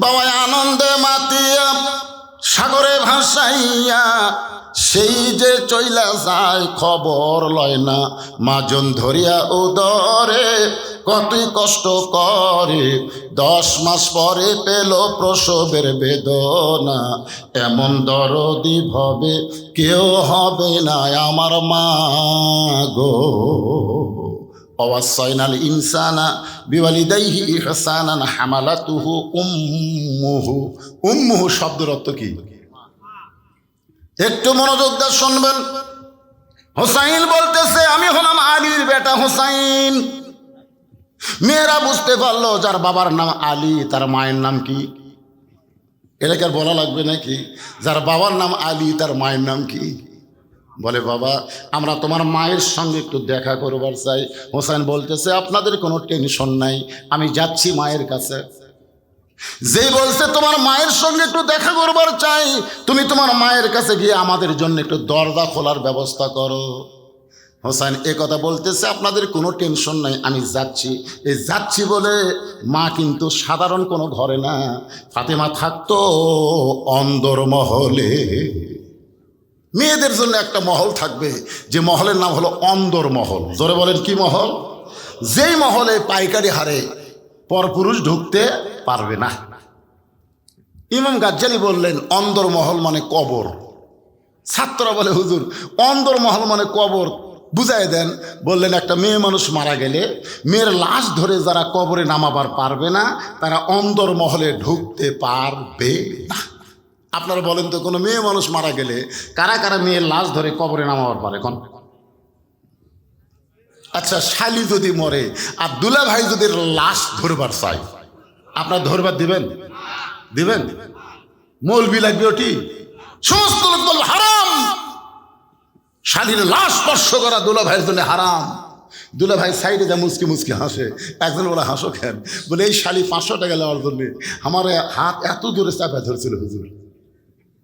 বাবা আনন্দে মাতিয়া সাগরে ভাসাইয়া সেই যে চইলা যায় খবর লয় না, মাজন ধরিয়া উদরে কতই কষ্ট করে, 10 মাস পরে পেল প্রসবের বেদনা। এমন দরদি ভবে কেউ হবে না আমার মা গো। ওয়াসাইনাল ইনসানা বিওয়ালিদাইহি ইহসানান হামালাতুহু উম্মুহু। উম্মুহু শব্দের অর্থ কি? একটু মনোযোগ দিয়ে শুনবেন। হোসাইন বলতেছে আমি হলাম আলীর বেটা হোসাইন। মেয়েরা বুঝতে পারলো যার বাবার নাম আলী তার মায়ের নাম কি? এলাকার বলা লাগবে নাকি? যার বাবার নাম আলী তার মায়ের নাম কি? বলে বাবা আমরা তোমার মায়ের সঙ্গে একটু দেখা করবার চাই। হোসেন বলতেছে আপনাদের কোনো টেনশন নাই, আমি যাচ্ছি মায়ের কাছে। যে বলছে তোমার মায়ের সঙ্গে একটু দেখা করবার চাই, তুমি তোমার মায়ের কাছে গিয়ে আমাদের জন্য একটু দরজা খোলার ব্যবস্থা করো। হোসেন এ কথা বলতেছে আপনাদের কোনো টেনশন নাই, আমি যাচ্ছি। এই যাচ্ছি বলে মা কিন্তু সাধারণ কোনো ঘরে না, ফাতেমা থাকতো অন্দরমহলে। মেয়েদের জন্য একটা মহল থাকবে, যে মহলের নাম হলো অন্দরমহল। জোরে বলেন কি মহল? যেই মহলে পাইকারি হারে পরপুরুষ ঢুকতে পারবে না। ইমাম গাজ্জালি বললেন অন্দরমহল মানে কবর। ছাত্ররা বলে হুজুর অন্দরমহল মানে কবর, বুঝাই দেন। বললেন একটা মেয়ে মানুষ মারা গেলে মেয়ের লাশ ধরে যারা কবরে নামাবার পারবে না তারা অন্দরমহলে ঢুকতে পারবে না। আপনারা বলেন তো কোনো মেয়ে মানুষ মারা গেলে কারা কারা মেয়ের লাশ ধরে কবরে নামাবার পারে? কোন? আচ্ছা শালি যদি মরে আর দুলা ভাই যদি লাশ ধরবার চাই, আপনারা ধরবার দিবেন? দিবেন? মৌলবি লাগবে ওটি? সমস্ত লোক বলবে হারাম, শালির লাশ স্পর্শ করা দুলা ভাইয়ের জন্য হারাম। দুলা ভাই সাইডে যা মুসকি মুসকি হাসে। একজন বলে হাসো কেন? বলে এই শালি 500 টাকা নেওয়ার জন্য আমার হাত এত দূরে চাপা ধরছিল হুজুর,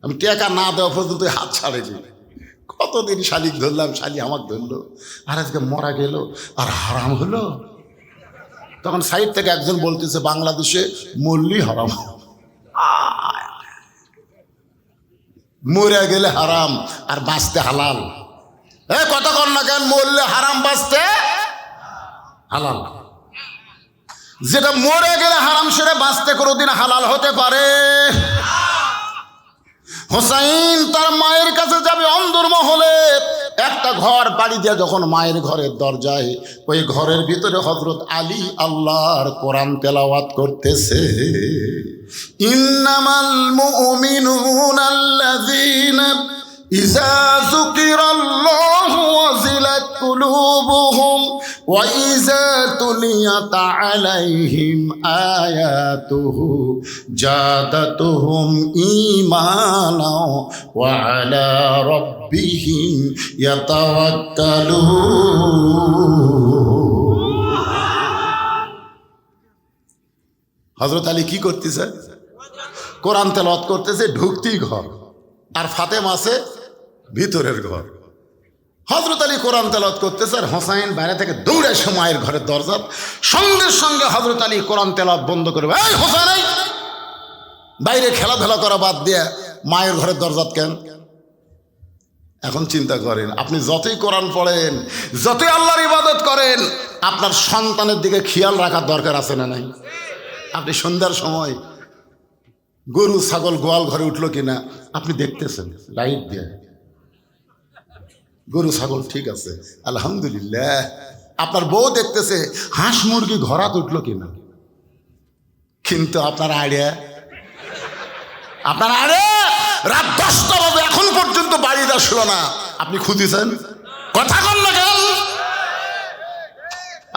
আমি টাকা না দেওয়া পর্যন্ত হাত ছাড়েনি। কতদিন শালিক ধরলাম, শালি আমাকে ধরলো, আর আজকে মরা গেল আর হারাম হলো। তখন সাইড থেকে একজন বলতেছে বাংলাদেশে মরলি হারাম, মরে গেলে হারাম আর বাঁচতে হালাল। কথা কর না কেন? মরলে হারাম, বাঁচতে হালাল। যেটা মরে গেলে হারাম সেটা বাঁচতে কোনোদিন হালাল হতে পারে? হোসাইন তার মায়ের কাছে যাবে অন্দরমহলে। একটা ঘর বাড়ি দিয়ে যখন মায়ের ঘরের দরজায়, ওই ঘরের ভিতরে হযরত আলী আল্লাহর কোরআন তেলাওয়াত করতেছে। ইন্নামাল মুমিনুনা আল্লাযীনা ইযা যুকিরাল্লাহু ওয়াজিলাত কুলুবুহুম ওয়া ইযা তুলিয়াত আলাইহিম আয়াতুহু জাদাতুহুম ঈমানা ওয়া আলা রাব্বিহিম ইয়াতাওয়াক্কালুন। হযরত আলী কি করতেছে? কোরআন তেলাওয়াত করতেছে। ঢুকতেই ঘর, আর ফাতেমা আছে ভিতরের ঘর। হযরত আলী কোরআন তেলাওয়াত করতেছে আর হোসাইন বাইরে থেকে দৌড়ে এসে মায়ের ঘরের দরজা, সঙ্গে সঙ্গে হযরত আলী কোরআন তেলাওয়াত বন্ধ করে এই হোসাইন বাইরে খেলাধুলা করা বাদ দিয়ে মায়ের ঘরের দরজা কেন? এখন চিন্তা করেন, আপনি যতই কোরআন পড়েন, যতই আল্লাহর ইবাদত করেন, আপনার সন্তানের দিকে খেয়াল রাখার দরকার আছে না নাই? আপনি সন্ধ্যার সময় গরু ছাগল গোয়াল ঘরে উঠলো কিনা আপনি দেখতেছেন লাইট দিয়ে, গরু ছাগল ঠিক আছে আলহামদুলিল্লাহ। আপনার বউ দেখতেছে হাঁস মুরগি ঘরাত উঠলো কিনা, কিন্তু আপনার আইডিয়া রাত 10টা বাজে এখন পর্যন্ত বাড়িতে আসলো না, আপনি খুঁজেছেন? কথা কন না কেন?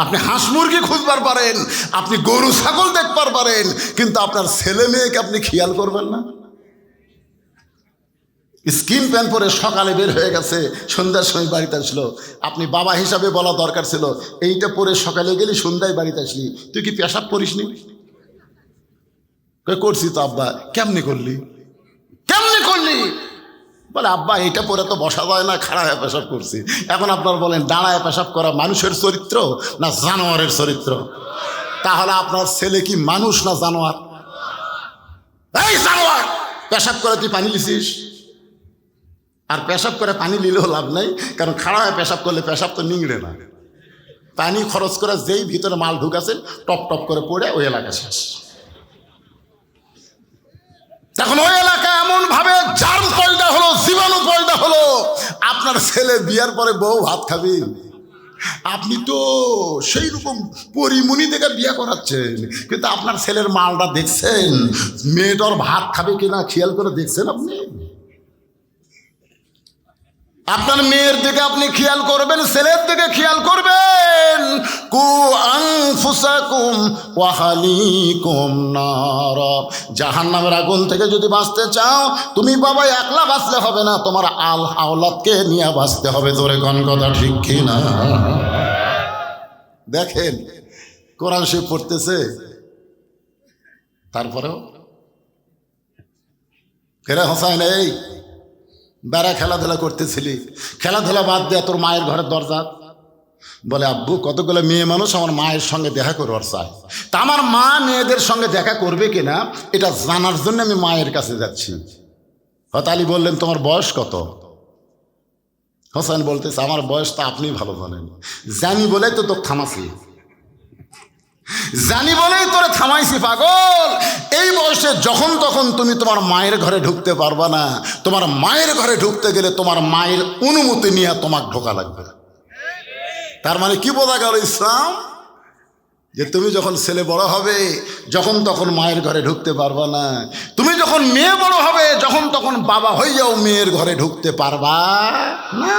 আপনি হাঁস মুরগি খুঁজবার পারেন, আপনি গরু ছাগল দেখবার পারেন, কিন্তু আপনার ছেলে মেয়েকে আপনি খেয়াল করবেন না। স্কিন প্যান্ট পরে সকালে বের হয়ে গেছে, সন্ধ্যার সময় বাড়িতে আসলো। আপনি বাবা হিসাবে বলা দরকার ছিল এইটা পরে সকালে গেলি সন্ধ্যায় বাড়িতে আসলি, তুই কি পেশাব করিসনি? করছি তো আব্বা। কেমনি করলি? বলে আব্বা এইটা পরে তো বসা যায় না, খাড়া হয়ে পেশাব করছি। এখন আপনার বলেন দাঁড়ায় পেশাব করা মানুষের চরিত্র না জানোয়ারের চরিত্র? তাহলে আপনার ছেলে কি মানুষ না জানোয়ার? এই জানোয়ার, পেশাব করে তুই পানি লিছিস? আর পেশাব করে পানি নিলেও লাভ নাই, কারণ খাড়া হয়ে পেশাব করলে পেশাব তো নিংড়ে না। পানি খরচ করে যেই ভিতরে মাল ঢুকাছে টপ টপ করে পড়ে ওই এলাকা শেষ। তখন ওই এলাকা এমন ভাবে জার্ম পয়দা হলো, জীবাণু পয়দা হলো। আপনার ছেলে বিয়ার পরে বউ ভাত খাবে, আপনি তো সেই রকম পরিমণি দেখে বিয়ে করাচ্ছেন, কিন্তু আপনার ছেলের মালটা দেখছেন? মেয়েটার ভাত খাবে কিনা খেয়াল করে দেখছেন আপনি? আপনার মেয়ের দিকে আপনি খেয়াল করবেন, ছেলের দিকে খেয়াল করবেন। কু আনফুসাকুম ওয়া আহলিকুম নার, জাহান্নামের আগুন থেকে যদি বাঁচতে চাও, তুমি বাবা একলা বাঁচলে হবে না, তোমার আওলাদকে নিয়ে বাঁচতে হবে। জোরে কোন কথা ঠিক কি না? দেখেন কোরআন শরীফ পড়তেছে, তারপরেও ফেরে হোসাইন, এই বেড়া খেলাধুলা করতেছিলি, খেলাধুলা বাদ দেয়া তোর মায়ের ঘরের দরজা। বলে আব্বু কতগুলো মেয়ে মানুষ আমার মায়ের সঙ্গে দেখা করবার চায়, তা আমার মা মেয়েদের সঙ্গে দেখা করবে কিনা এটা জানার জন্য আমি মায়ের কাছে যাচ্ছি। হয়তো আলী বললেন তোমার বয়স কত? হোসেন বলতেছে আমার বয়স তো আপনি ভালো জানেন। জানি বলে তো তোর থামাছি, জানি বলেই তোরে থামাইছি পাগল। এই বয়সে যখন তখন তুমি তোমার মায়ের ঘরে ঢুকতে পারবা না। তোমার মায়ের ঘরে ঢুকতে গেলে তোমার মায়ের অনুমতি নিয়ে তোমাকে ঢোকা লাগবে। তার মানে কি বোঝা গেল ইসলাম? যে তুমি যখন ছেলে বড় হবে যখন তখন মায়ের ঘরে ঢুকতে পারবা না। তুমি যখন মেয়ে বড় হবে যখন তখন বাবা হয়ে যাও, মেয়ের ঘরে ঢুকতে পারবা না।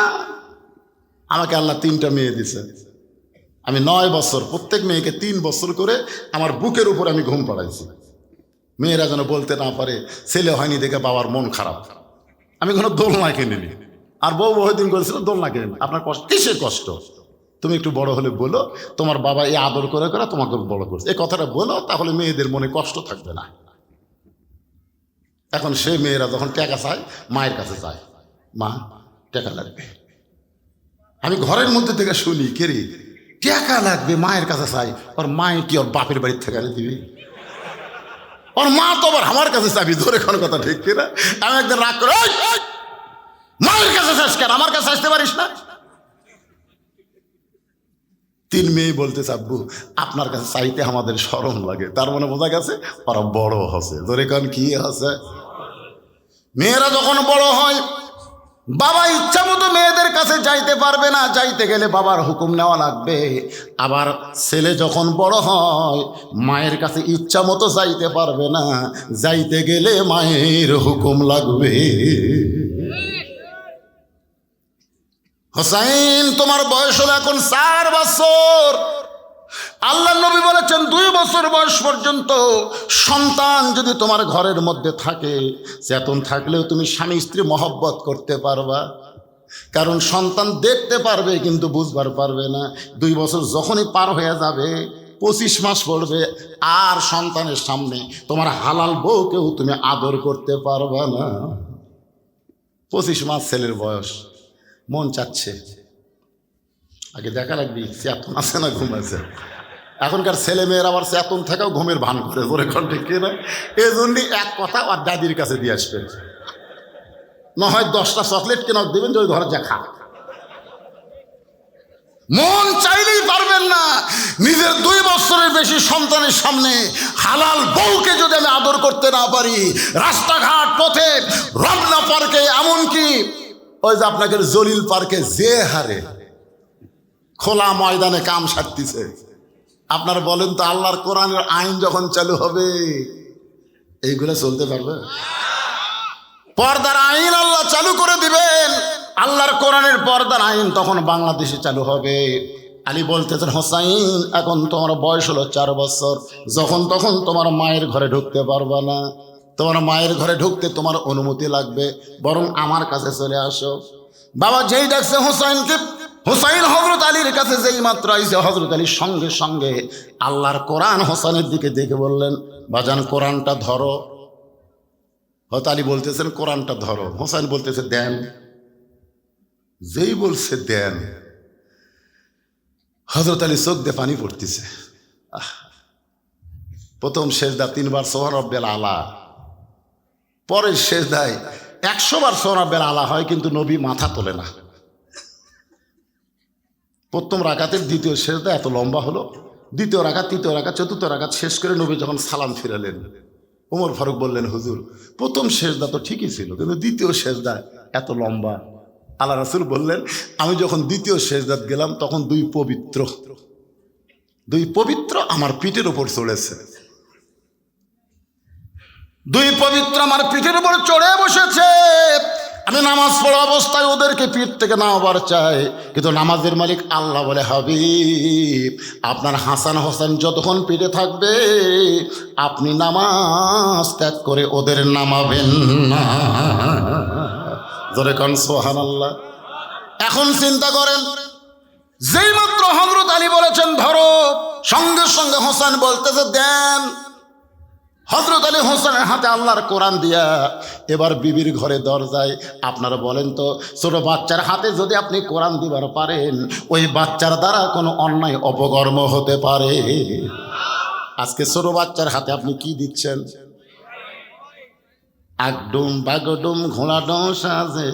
আমাকে আল্লাহ 3টা মেয়ে দিছে, আমি 9 বছর, প্রত্যেক মেয়েকে 3 বছর করে আমার বুকের উপর আমি ঘুম পাড়াইছি। মেয়েরা যেন বলতে না পারে ছেলে হয়নি দেখে বাবার মন খারাপ। আমি কোনো দোলনা কিনিনি, আর বউ বহুদিন করেছিল দোলনা কিনিনি। আপনার কষ্ট কিসের কষ্ট? তুমি একটু বড় হলে বলো তোমার বাবা এই আদর করে করে তোমাকে বড় করছে, এই কথাটা বলো, তাহলে মেয়েদের মনে কষ্ট থাকবে না। এখন সে মেয়েরা যখন টাকা চায় মায়ের কাছে যায়, মা টাকা লাগবে। আমি ঘরের মধ্যে থেকে শুনি কে রে টাকা লাগবে, মায়ের কাছে চাই। ওর মায়ে কি ওর বাপের বাড়ির থেকে আনে দিবি? ওর মা তো আবার আমার কাছে চাবি। ধরে কোনো কথা ঠিক কিনা? আমি একদিন রাগ করে মায়ের কাছে চাস কেন, আমার কাছে আসতে পারিস না? 3 মেয়ে বলতে আব্বু আপনার কাছে চাইতে আমাদের শরম লাগে। তার মানে বোঝা গেছে ওরা বড় হচ্ছে। ধরে কোন কি হচ্ছে? মেয়েরা যখন বড় হয় বাবা ইচ্ছা মতো মেয়েদের কাছে যাইতে পারবে না, যাইতে গেলে বাবার হুকুম নেওয়া লাগবে। আবার ছেলে যখন বড় হয় মায়ের কাছে ইচ্ছা মতো যাইতে পারবে না, যাইতে গেলে মায়ের হুকুম লাগবে। হোসাইন তোমার বয়স হলো এখন 4 বছর। আল্লাহ নবী বলেছেন 2 বছর বয়স পর্যন্ত সন্তান যদি তোমার ঘরের মধ্যে থাকে, চেতন থাকলেও তুমি স্বামী স্ত্রী মহব্বত করতে পারবা। কারণ সন্তান দেখতে পারবে কিন্তু বুঝবার পারবে না। 2 বছর যখনই পার হয়ে যাবে 25 মাস পড়বে, আর সন্তানের সামনে তোমার হালাল বউকেও তুমি আদর করতে পারবা না। 25 মাস ছেলের বয়স, মন চাচ্ছে আগে দেখা লাগবে চেতন আছে না ঘুম আছে। এখনকার ছেলে মেয়েরা আবার চেতন থেকেও ঘুমের ভান করে, বলে কোন ঠিক কিনা? এই জন্যই এক কথা আর দাদির কাছে দিয়ে আসবে, না হয় 10টা চকলেট কেন দেবেন যে ওই ঘরে যা খা। মন চাইলেই পারবেন না। নিজের 2 বছরের বেশি সন্তানের সামনে হালাল বউকে যদি আমি আদর করতে না পারি, রাস্তাঘাট পথে রমনা পার্কে, এমনকি ওই যে আপনাকে জলিল পার্কে যে হারে খোলা ময়দানে কাম সারতেছে, আপনারা বলেন তো আল্লাহর কোরআনের আইন যখন চালু হবে এইগুলো চলতে পারবে? পর্দার আইন আল্লাহ চালু করে দিবেন, আল্লাহর কোরআনের পর্দার আইন তখন বাংলাদেশে চালু হবে। আলী বলতেছেন হোসাইন এখন তোমার বয়স হলো 4 বছর, যখন তখন তোমার মায়ের ঘরে ঢুকতে পারবা না। তোমার মায়ের ঘরে ঢুকতে তোমার অনুমতি লাগবে, বরং আমার কাছে চলে আসো। বাবা যেই ডাকছে হোসাইনকে, হোসাইন হযরত আলীর কাছে যেই মাত্র আইছে, হযরত আলীর সঙ্গে সঙ্গে আল্লাহর কোরআন হোসাইনের দিকে দেখে বললেন বাজান কোরআনটা ধরো। হযরত আলী বলতেছেন কোরআনটা ধরো, হোসাইন বলতেছে দেন। যেই বলছে দেন, হযরত আলী চোখ দিয়ে পানি পড়তেছে। প্রথম সেজদা 3 বার সুবহান রাব্বিয়াল আলা, পরের সেজদায় 100 বার সূরা বেলালা হয়, কিন্তু নবী মাথা তোলে না। প্রথম রাকাতের দ্বিতীয় সেজদা এত লম্বা হলো, দ্বিতীয় রাকাত, তৃতীয় রাকাত, চতুর্থ রাকাত শেষ করে নবী যখন সালাম ফিরালেন, ওমর ফারুক বললেন, হুজুর প্রথম সেজদা তো ঠিকই ছিল, কিন্তু দ্বিতীয় সেজদা এত লম্বা। আল্লাহ রাসূল বললেন, আমি যখন দ্বিতীয় সেজদাত গেলাম তখন দুই পবিত্র আমার পিঠের উপর চড়েছে, দুই পবিত্র আমার পিঠের উপর চড়ে বসেছে। আমি নামাজ পড়া অবস্থায় ওদেরকে পিঠ থেকে নামাবার চাই, কিন্তু নামাজের মালিক আল্লাহ বলে, হাবিব আপনার হাসান হোসেন যতক্ষণ পিঠে থাকবে আপনি নামাজ ত্যাগ করে ওদের নামাবেন না। জোরে কান সুবহানাল্লাহ। এখন চিন্তা করেন, যেই মাত্র হযরত আলী বলেছেন ধরো, সঙ্গে সঙ্গে হোসেন বলতেছে দেন। হযরত আলী হোসেনের হাতে আল্লাহর কোরআন দিয়া এবার বিবির ঘরে দরজায়। আপনারা বলেন তো, ছোট বাচ্চার হাতে যদি আপনি কোরআন দিবার পারেন, ওই বাচ্চার দ্বারা কোনো অন্যায় অপকর্ম হতে পারে? আজকে ছোট বাচ্চার হাতে আপনি কি দিচ্ছেন? আগডুম বাগডুম ঘোড়াডুম সাজে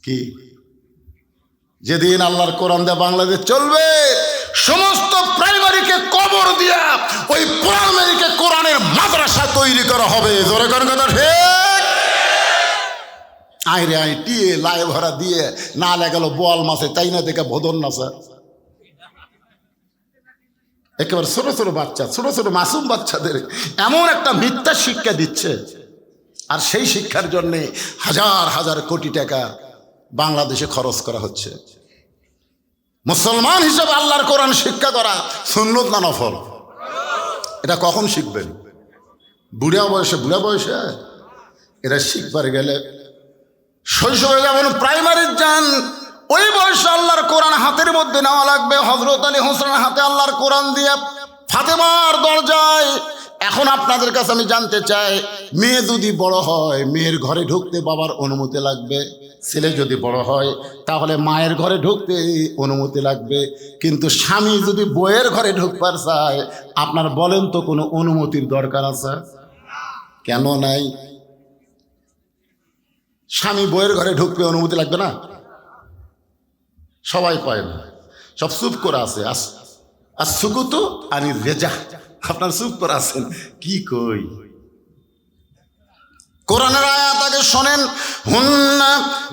কি? যেদিন আল্লাহর কোরআন দিয়ে বাংলাদেশ চলবে, সমস্ত প্রাইমারিকে কবর দিয়া ওই প্রাইমারিকে কোরআনের মাদ্রাসা তৈরি করা হবে। জোরে কোন কথা ঠিক? আইরে আই টিয়ে লাই ভরা দিয়ে না লাগালো বোয়াল মাছে চাইনা দেখে ভোদন নাচা। একেবারে ছোট ছোট বাচ্চা, ছোট ছোট মাসুম বাচ্চাদের এমন একটা মিথ্যা শিক্ষা দিচ্ছে, আর সেই শিক্ষার জন্যে হাজার হাজার কোটি টাকা বাংলাদেশে খরচ করা হচ্ছে। মুসলমান হিসেবে আল্লাহর কোরআন শিক্ষা করা সুন্নত না নফল? এটা কখন শিখবেন? বুড়া বয়সে এটা শিখবার গেলে শৈশবে যেমন প্রাইমারি যান, ওই বয়সে আল্লাহর কোরআন হাতের মধ্যে নেওয়া লাগবে। হযরত আলী হোসেনের হাতে আল্লাহর কোরআন দিয়ে ফাতেমার দরজায়। এখন আপনাদের কাছে আমি জানতে চাই, মেয়ে যদি বড় হয় মেয়ের ঘরে ঢুকতে বাবার অনুমতি লাগবে, ছেলে যদি বড় হয় তাহলে মায়ের ঘরে ঢুকতে অনুমতি লাগবে। কিন্তু স্বামী যদি বউয়ের ঘরে ঢুকবার চায়, আপনার বলেন তো কোনো অনুমতির দরকার আছে? কেন নাই? স্বামী বউয়ের ঘরে ঢুকবে অনুমতি লাগবে না? সবাই পায় না, সব চুপ করে আছে। আর সুকুতু আনি রেজা, আপনার চুপ করে আছেন কি কই? কোরআনের আয়াত আগে শোনেন, হুন্না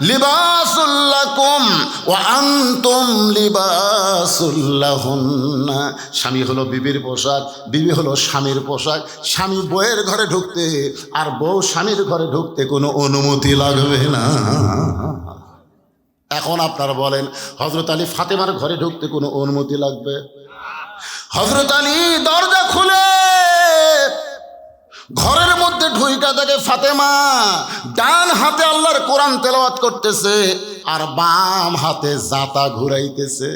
লিবাসুল লাকুম ওয়া আনতুম লিবাসুল লাহুন্না। স্বামী হলো বিবির পোশাক, বিবি হলো স্বামীর পোশাক। স্বামী বউয়ের ঘরে ঢুকতে আর বউ স্বামীর ঘরে ঢুকতে কোনো অনুমতি লাগবে না। এখন আপনারা বলেন, হযরত আলী ফাতেমার ঘরে ঢুকতে কোনো অনুমতি লাগবে? হযরত আলী দরজা খুলে ঘরের মধ্যে ঢুইকা দেখে ফাতেমা ডান হাতে আল্লাহর কোরআন তেলাওয়াত করতেছে আর বাম হাতে জাতা ঘুরাইতেছে।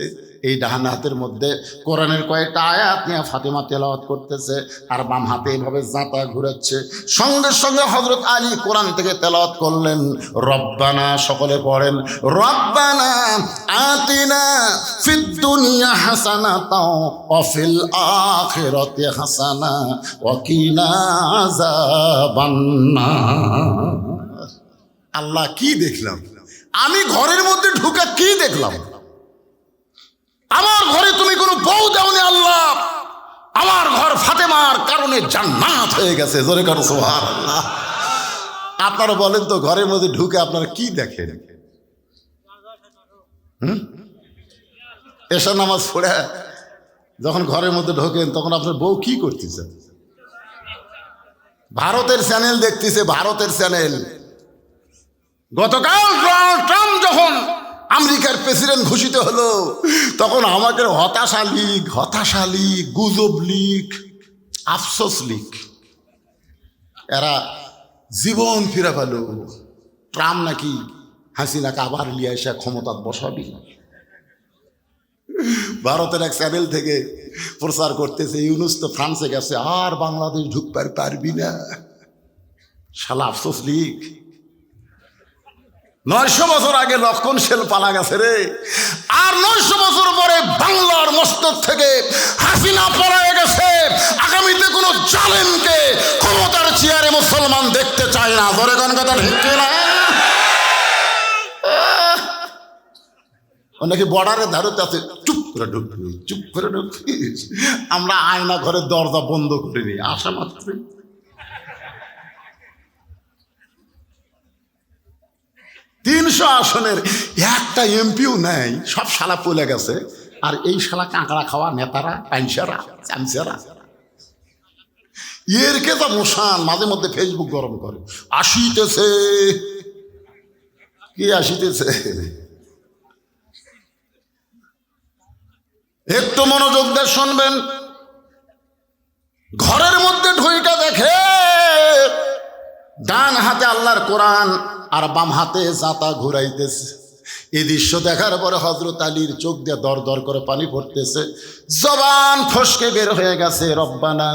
এই ডান হাতের মধ্যে কোরআনের কয়েকটা আয়াত নিয়ে ফাতেমা তেলাওয়াত করতেছে, আর বাম হাতে এইভাবে জাতা ঘুরাচ্ছে। সঙ্গে সঙ্গে হযরত আলী কোরআন থেকে তেলাওয়াত করলেন, রব্বানা, সকলে পড়েন, রব্বানা আতিনা ফিদ দুনিয়া হাসানাতাও ওয়া ফিল আখিরাতি হাসানা ওয়া কিনা আযাবান্নার। আল্লাহ, কি দেখলাম আমি ঘরের মধ্যে ঢুকে? কি দেখলাম? আমার ঘরে তুমি কোনো বউ দাওনি আল্লাহ, আমার ঘর ফাতেমার কারণে জান্নাত হয়ে গেছে। জোরে কারো সুবহানাল্লাহ। আপনারা বলেন তো, ঘরের মধ্যে ঢুকে আপনারা কি দেখেন? এশা নামাজ পড়ে যখন ঘরের মধ্যে ঢোকেন তখন আপনার বউ কি করতেছে? ভারতের চ্যানেল দেখতেছে, ভারতের চ্যানেল। গতকাল ডোনাল্ড ট্রাম্প যখন আমেরিকার প্রেসিডেন্ট ঘোষিত হলো, তখন আমাদের হতাশা লীগ, গুজব লীগ, আফসোস লীগ, এরা জীবন ফিরে পেল। ট্রাম্প নাকি হাসিনাকে আবার লিয়ে এসে ক্ষমতা বসাবি। ভারতের এক চ্যানেল থেকে প্রচার করতেছে, ইউনুস তো ফ্রান্সে গেছে, আর বাংলাদেশ ঢুকতে পারবি না। শালা আফসোস লীগ। 900 বছর আগে লক্ষণ সেল পালা গেছে রে, আর 900 বছর পরে বাংলার মস্তক থেকে হাসিনা পলায়ে গেছে। আগামীতে কোনো জালেমকে ক্ষমতার চেয়ারে মুসলমান দেখতে চায় না। ধরে কোন কথা ঠিক না? অনেকে বর্ডারের ধারতে আছে, চুপ করে ঢুকবি, চুপ করে ঢুকবি। আমরা আয়না ঘরের দরজা বন্ধ করিনি, আসা মাত্র 300 আসনের একটা এমপিও নেই, সব শালা পলে গেছে। আর এই শালা কাঁকড়া খাওয়া নেতারা, পাইনসারা, চামচারা, এর কে তো মশান মাঝে মধ্যে ফেসবুক গরম করে, আসিতেছে কি আসিতেছে। একটু মনোযোগ দিয়ে শুনবেন। ঘরের মধ্যে ঢুইটা দেখে ডান হাতে আল্লাহর কোরআন আর বাম হাতে জাতা ঘুরাইতেছে। এই দৃশ্য দেখার পরে হযরত আলীর চোখ দিয়ে দর দর করে পানি পড়তেছে, জবান ফসকে বের হয়ে গেছে, রব্বানা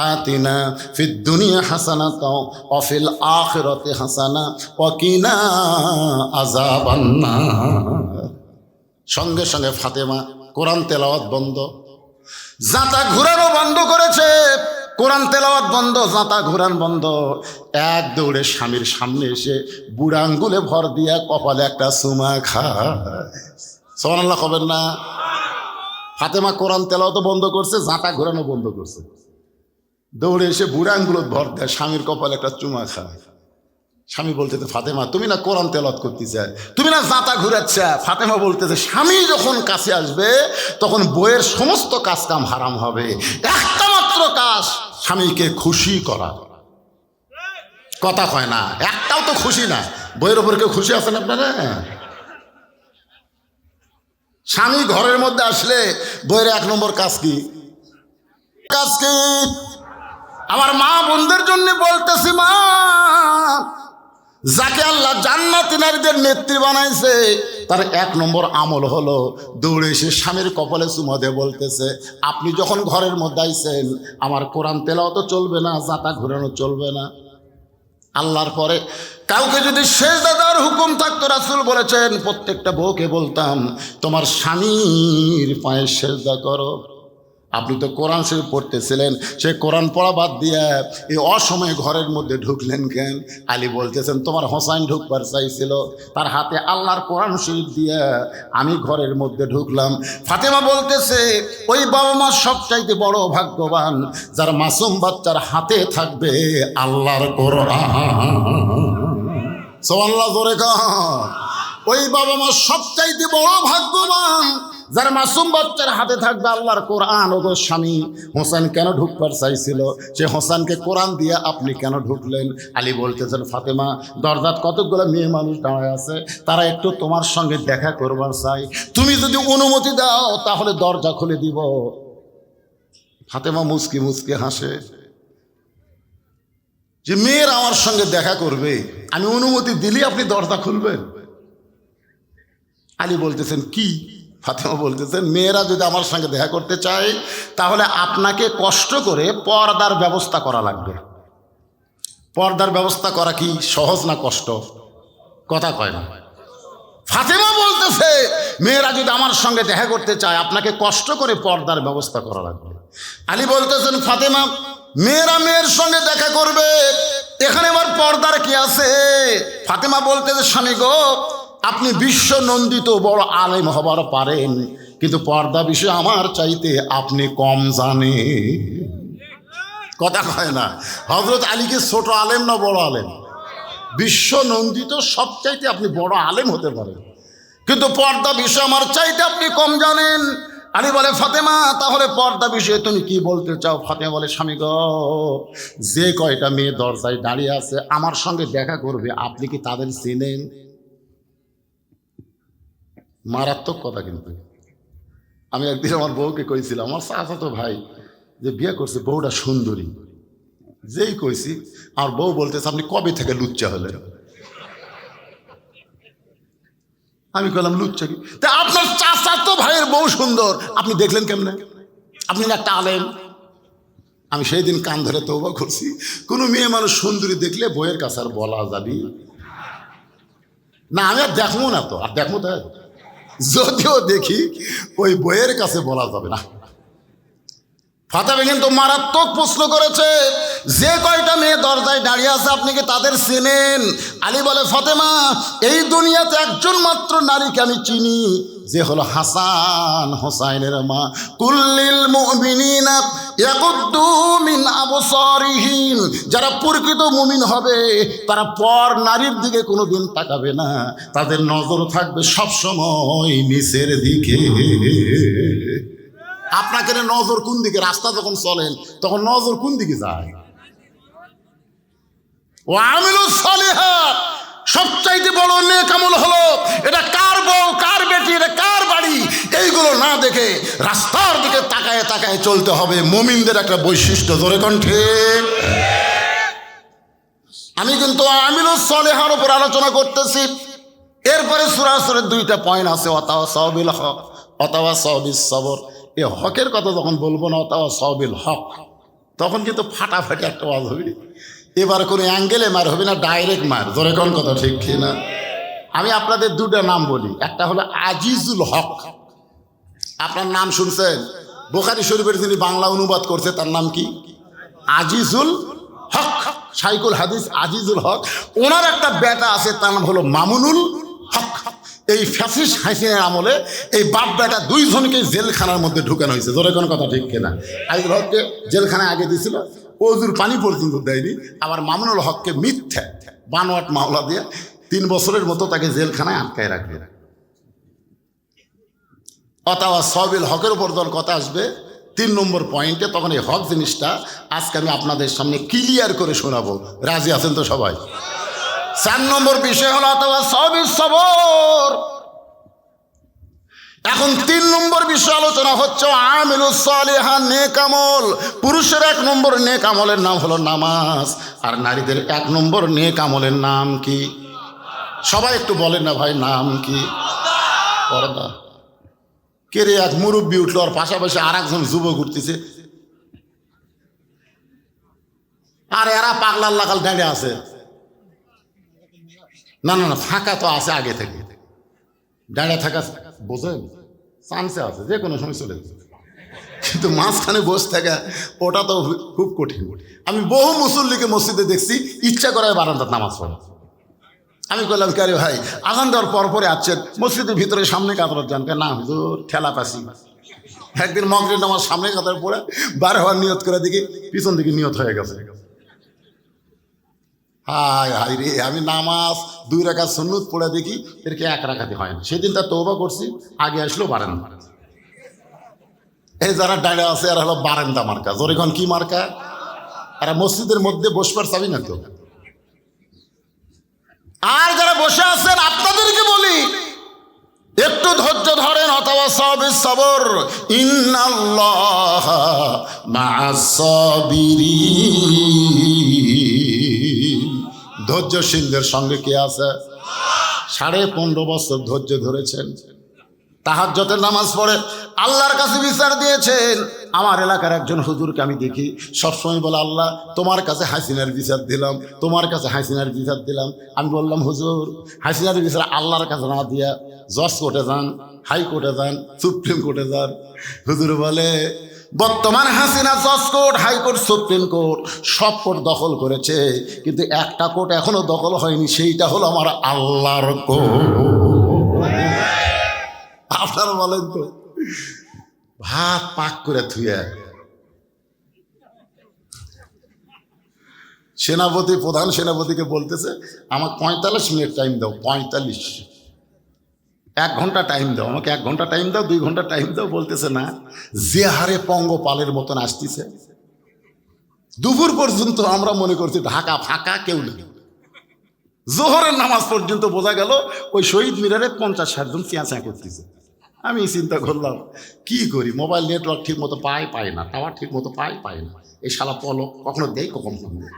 আতিনা ফিদ দুনিয়া হাসানাতাও ওয়া ফিল আখিরাতি হাসানা ওয়া কিনা আযাবান্নার। সঙ্গে সঙ্গে ফাতেমা কোরআন তেলাওয়াত বন্ধ, জাতা ঘুরানো বন্ধ করেছে। কোরআন তেলাওয়াত বন্ধ, জাতা ঘুরান বন্ধ। এক দৌড়ে স্বামীর সামনে এসে বুড়া আঙ্গুলে ভর দিয়া কপালে একটা চুমা খায়। সুবহানাল্লাহ কবেন না? ফাতেমা কোরআন তেলাওয়াত বন্ধ করছে, জাতা ঘুরানো বন্ধ করছে, দৌড়ে এসে বুড়া আঙ্গুলে ভর দেয়, স্বামীর কপালে একটা চুমা খায়। স্বামী বলতেছে, ফাতেমা তুমি না কোরআন তেলাওয়াত করতেছে, তুমি না জাতা ঘুরাচ্ছে। ফাতেমা বলতেছে, স্বামী যখন কাছে আসবে তখন বইয়ের সমস্ত কাজ কাম হারাম হবে, একটা মাত্র কাজ, স্বামীকে খুশি করা। কথা কয় না, একটাও তো খুশি না। বইয়ের ওপর কেউ খুশি আছেন আপনারা? স্বামী ঘরের মধ্যে আসলে বইয়ের 1 নম্বর কাজ কি? কাজ কি? আমার মা বোনদের জন্য বলতেছি, মা, যাকে আল্লাহ জান্নাতি নারীদের নেত্রী বানাইছে তার 1 নম্বর আমল হলো দৌড়ে এসে স্বামীর কপালে চুমা দিয়ে বলতেছে, আপনি যখন ঘরের মধ্যে আইছেন আমার কোরআন তেলাওয়াত চলবে না, জাতা ঘুরানো চলবে না। আল্লাহর পরে কাউকে যদি সেজদা দেওয়ার হুকুম থাকতো, রাসূল বলেছেন প্রত্যেকটা বউকে বলতাম তোমার স্বামীর পায়ে সেজদা করো। আপনি তো কোরআন শরীফ পড়তেছিলেন, সে কোরআন পড়া বাদ দিয়ে এই অসময়ে ঘরের মধ্যে ঢুকলেন কেন? আলী বলতেছেন তোমার হোসাইন ঢুকবার চাইছিল, তার হাতে আল্লাহর কোরআন শরীফ দিয়ে আমি ঘরের মধ্যে ঢুকলাম। ফাতেমা বলতেছে ওই বাবা মা সবচাইতে বড় ভাগ্যবান যার মাসুম বাচ্চার হাতে থাকবে আল্লাহর কোরআন। সুবহানাল্লাহ জোরে কর। ওই বাবা মা সবচাইতে বড় ভাগ্যবান যার মাসুম বাচ্চার হাতে থাকবে আল্লাহর কোরআন। ওগো স্বামী, হোসেন কেন ঢুকবার চাইছিল, সে হোসেনকে কোরআন দিয়ে আপনি কেন ঢুকলেন? আলী বলতেছেন ফাতেমা, দরজাত কতগুলো মেয়ে মানুষ দাঁড়ায় আছে, তারা একটু তোমার সঙ্গে দেখা করবার চাই, তুমি যদি অনুমতি দাও তাহলে দরজা খুলে দিব। ফাতেমা মুচকি মুচকি হাসে যে মেয়ের আমার সঙ্গে দেখা করবে, আমি অনুমতি দিলে আপনি দরজা খুলবেন? আলী বলতেছেন কি? ফাতেমা বলতেছেন মেয়েরা যদি আমার সঙ্গে দেখা করতে চায় তাহলে আপনাকে কষ্ট করে পর্দার ব্যবস্থা করা লাগবে। পর্দার ব্যবস্থা করা কি সহজ না কষ্ট? কথা কয় না। ফাতেমা বলতেছে মেয়েরা যদি আমার সঙ্গে দেখা করতে চায় আপনাকে কষ্ট করে পর্দার ব্যবস্থা করা লাগবে। আলী বলতেছেন ফাতেমা, মেয়েরা মেয়ের সঙ্গে দেখা করবে, এখানে আমার পর্দার কি আছে? ফাতেমা বলতেছে স্বামী গো, আপনি বিশ্ব নন্দিত বড় আলেম হবার পারেন, কিন্তু পর্দা বিষয়ে আমার চাইতে আপনি কম জানেন। কথা কয় না। হযরত আলীকে ছোট আলেম না বড় আলেম? বিশ্ব নন্দিত, সব চাইতে আপনি বড় আলেম হতে পারেন, কিন্তু পর্দা বিষয়ে আমার চাইতে আপনি কম জানেন। আলী বলে ফাতেমা, তাহলে পর্দা বিষয়ে তুমি কি বলতে চাও? ফাতেমা বলে স্বামী গো, যে কয়টা মেয়ে দরজায় দাঁড়িয়ে আছে আমার সঙ্গে দেখা করবে, আপনি কি তাদের চেনেন? মারাত্মক কথা। কিন্তু আমি একদিন আমার বউকে কইছিলাম, আমার চাচাতো ভাই যে বিয়ে করছে বউটা সুন্দরী, যেই কইছি আর বউ বলতেছে আপনি কবে থেকে লুচ্চা হলেন? আমি কইলাম লুচ্চা কি? তা আপনার চাচাতো ভাইয়ের বউ সুন্দর, আপনি দেখলেন কেমনে? আপনি একটা আলেম। আমি সেই দিন কান ধরে তওবা করছি, কোনো মেয়ে মানুষ সুন্দরী দেখলে বউয়ের কাছে আর বলা যাবি না। আমি আর দেখবো না, তো আর দেখবো তাই, যদিও দেখি ওই বইয়ের কাছে বলা যাবে না। ফাতেমা কিন্তু মারাত্মক প্রশ্ন করেছে যে কয়টা মেয়ে দরজায় দাঁড়িয়ে আছে আপনি কি তাদের চেনেন? আলী বলে, ফাতেমা, এই দুনিয়াতে একজন মাত্র নারীকে আমি চিনি, যে হলো হাসান হোসাইনের মা। কুল্লিল মুমিনিনা ইয়াকুদ্দু মিন আবসারিহিম, যারা প্রকৃত মুমিন হবে তারা পর নারীর দিকে কোনোদিন তাকাবে না, তাদের নজর থাকবে সবসময় নিচের দিকে। আপনাকে নজর কোন দিকে? রাস্তা যখন চলেন তখন নজর কোন দিকে যায়? ও আমিলুস সালিহাত, সবচাইতে বড় নেক আমল হলো এটা কার বউ, কার বেটি, এটা কার বাড়ি, এইগুলো না দেখে রাস্তার দিকে তাকায় তাকায় চলতে হবে। মুমিনদের একটা বৈশিষ্ট্য। জোরে কণ্ঠে। আমি কিন্তু আমিলুস সালিহার উপর আলোচনা করতেছি। এরপরে সূরা সূরার দুইটা পয়েন্ট আছে, ওয়াতাওয়াসাউ বিল হক, ওয়াতাওয়াসাউ বিস সবর। এই হকের কথা যখন বলবো না, ওয়াতাওয়াসাউ বিল হক, তখন কিন্তু ফাটাফাটি একটা ওয়াজ হবে। এবার কোনো অ্যাঙ্গেলে মার হবে না, ডাইরেক্ট মার। জোরে কোন কথা ঠিক না? আমি আপনাদের দুটো নাম বলি, একটা হলো আজিজুল হক। আপনার নাম শুনছেন? বুখারী শরীফের যিনি বাংলা অনুবাদ করছে তার নাম কি? আজিজুল হক, শাইখুল হাদিস আজিজুল হক। ওনার একটা বেটা আছে, তার নাম হলো মামুনুল হক। এই ফ্যাসিস্ট হাসিনার আমলে এই বাপ বেটা দুইজনকে জেলখানার মধ্যে ঢুকানো হয়েছে। জোরে কোন কথা ঠিক কিনা? আজিজুল হককে জেলখানায় আগে দিয়েছিল, ওজুর পানি পর্যন্ত দেয়নি। আবার মামুনুল হককে মিথ্যা বানোয়াট মামলা দিয়ে 3 বছরের মতো তাকে জেলখানায় আটকায় রাখবে। ওয়াতাওয়াসাউ বিল হকের উপর যখন কথা আসবে 3 নম্বর পয়েন্টে, তখন এই হক জিনিসটা আজকে আমি আপনাদের সামনে ক্লিয়ার করে শোনাবো। রাজি আছেন তো সবাই? 4 নম্বর বিষয় হলো ওয়াতাওয়াসাউ বিস সবর। এখন 3 নম্বর বিষয় আলোচনা হচ্ছে আমিলুস সালিহাত, নেক আমল। পুরুষের 1 নম্বর নেক আমলের নাম হলো নামাজ, আর নারীদের 1 নম্বর নেক আমলের নাম কি? সবাই একটু বলেন না ভাই, নাম কি? পর্দা। কে রে? এক মুরব্বী উঠলো, আর পাশাপাশি আর একজন যুবক উঠতেছে, আর এরা পাগলার লাগাল দাঁড়িয়ে আছে। না না না, ফাঁকা তো আছে আগে থেকে, দাঁড়িয়ে থাকা বোঝেন চান্সে আছে, যে কোনো সময় চলে যাবে, কিন্তু মাঝখানে বসে থাকা ওটা তো খুব কঠিন। আমি বহু মুসল্লিকে মসজিদে দেখছি ইচ্ছা করে বারান্দার নামাজ পড়ে। আমি বললাম, কে রে ভাই, আজান দেওয়ার পরে আসছেন মসজিদের ভিতরে সামনে কাতার যান? না হুজুর, ঠেলা পাসি। একদিন মাগরিব নামাজ সামনে কাতার পড়ে বার হওয়ার নিয়ত করে দেখি পিছন দিকে নিয়ত হয়ে গেছে। হায় হায় রে, আমি নামাজ 2 রাকাত সুন্নত পড়ে দেখি এরকে 1 রাকাতে হয় না। সেদিন তার তওবা করছি, আগে আসলো বারান্দা। এই যারা দাঁড়িয়ে আছে এরা হলো বারান্দা মার্কা। জোরে কোন কি মার্কা? এরা মসজিদের মধ্যে বসবার চাবি না তো। আর যারা বসে আছেন আপনাদেরকে বলি, একটু ধৈর্য ধরেন। ওয়াতাওয়াসাউ বিস সবর, ইন্নাল্লাহা মা'আস সাবিরিন। ধৈর্যশীলদের সঙ্গে কে আছে? 15.5 বছর ধৈর্য ধরেছেন, তাহাজ্জুদের নামাজ পড়ে আল্লাহর কাছে বিচার দিয়েছেন। আমার এলাকার একজন হুজুরকে আমি দেখি সবসময় বলে, আল্লাহ তোমার কাছে হাসিনার বিচার দিলাম, তোমার কাছে হাসিনার বিচার দিলাম। আমি বললাম, হুজুর হাসিনার বিচার আল্লাহর কাছে না দিয়া জজ কোর্টে যান, হাইকোর্টে যান, সুপ্রিম কোর্টে যান। হুজুর বলে, বর্তমান হাসিনা জজ কোর্ট, হাইকোর্ট, সুপ্রিম কোর্ট সব কোর্ট দখল করেছে, কিন্তু একটা কোর্ট এখনো দখল হয়নি, সেইটা হলো আমার আল্লাহর কোর্ট। আপনারা বলেন তো, ভাত পাক করে থুয়ে সেনাপতি, প্রধান সেনাপতিকে বলতেছে, আমাকে 45 মিনিট টাইম দাও। 45, 1 ঘন্টা টাইম দাও আমাকে, 1 ঘন্টা টাইম দাও, 2 ঘন্টা টাইম দাও। বলতেছে না, যে হারে পঙ্গপালের মতন আসতেছে। দুপুর পর্যন্ত আমরা মনে করছি ঢাকা ফাঁকা, কেউ নেই। জোহরের নামাজ পর্যন্ত বোঝা গেল ওই শহীদ মিনারে 50-60 জন চেঁচা করতেছে। আমি চিন্তা করলাম, কি করি, মোবাইল নেটওয়ার্ক ঠিক মতো পায় না, টাওয়ার ঠিক মতো পায় না। এই শালা পলক কখনো দেয়, কখনো দেয়।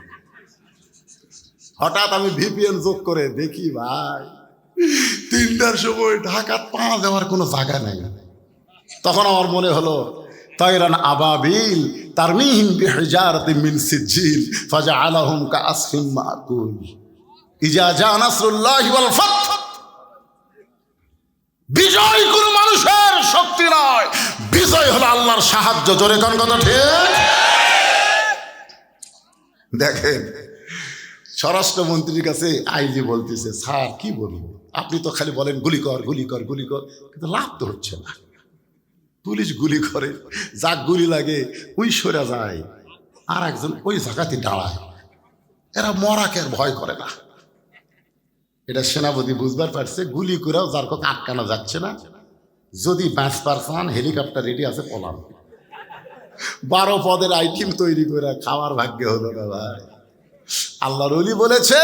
হঠাৎ আমি ভিপিএন যোগ করে দেখি, ভাই 3টার সময় ঢাকার পা দেওয়ার কোনো জায়গা নেই। তখন আমার মনে হলো, তায়রান আবাবিল তারমিহিম বিহিজারাতিন মিন সিজিল ফাজআলাহুম কাআসফিন মাকুল ইজা জা নাসরুল্লাহি ওয়াল ফাত। বিজয় কোনো মানুষের শক্তি নয়, বিজয় হলো আল্লাহর সাহায্য। জোরে কোন কথা ঠিক? দেখেন, স্বরাষ্ট্রমন্ত্রীর কাছে আইজি বলতেছে, স্যার কি বলবো, আপনি তো খালি বলেন গুলি কর গুলি কর গুলি কর, কিন্তু লাভ তো হচ্ছে না। পুলিশ গুলি করে, যাক গুলি লাগে ওই সরে যায়, আর একজন ওই জায়গাতে দাঁড়ায়। এরা মরাকে আর ভয় করে না। এটা সেনাপতি বুঝবার পারছে, গুলি করেও যার কথা আটকানো যাচ্ছে না, যদি 5% হেলিকপ্টার রেডি আছে পলান। 12 পদের আইটেম তৈরি করে খাওয়ার ভাগ্য হলো না ভাই। আল্লাহর ওলি বলেছে,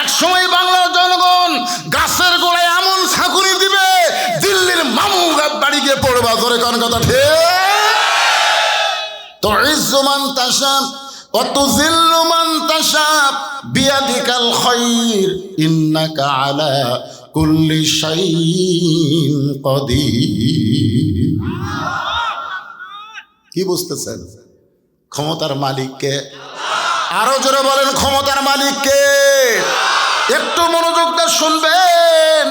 এক সময় বাংলার জনগণ গাছের গোড়ায় এমন ছাকুনি দিবে, দিল্লির মামু বাড়ি গিয়ে পড়বা। ধরে কোন কথা ঠিক? তো ইজ্জু মান তাশা ওয়া তুযিল্লু মান তাশা বিয়াদিকাল খায়র ইন্নাকা আলা কুল্লি শাইইন কাদির। কি বুঝতেছেন? ক্ষমতার মালিককে। আরো জোরে বলেন, ক্ষমতার মালিককে। একটু মনোযোগ দিয়ে শুনবেন।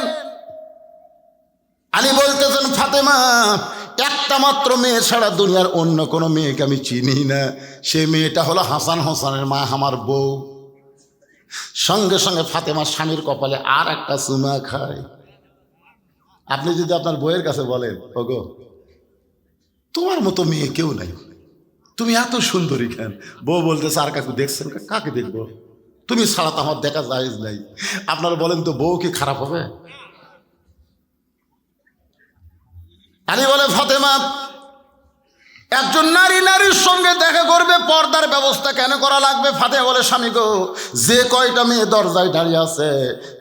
আলী বলতেছেন, ফাতেমা একটা মাত্র মেয়ে ছাড়া দুনিয়ার অন্য কোনো মেয়েকে আমি চিনি না, সে মেয়েটা হলো হাসান হোসেনের মা, আমার বউ। সঙ্গে সঙ্গে ফাতেমা স্বামীর কপালে আর একটা চুমা খায়। আপনি যদি আপনার বউয়ের কাছে বলেন, ওগো তোমার মতো মেয়ে কেউ নাই, তুমি এত সুন্দরী কেন? বউ বলতেছে, আর কাকু দেখছেন? কাকে দেখবো, তুমি ছাড়া তো আমার দেখা জায়েজ নাই। আপনারা বলেন তো, বউ কি খারাপ হবে? আলী বলে, ফাতেমা একজন নারীর সঙ্গে দেখা করবে, পর্দার ব্যবস্থা কেন করা লাগবে? ফাতেমা বলে, স্বামী গো, যে কয়টা মেয়ে দরজায় দাঁড়িয়ে আছে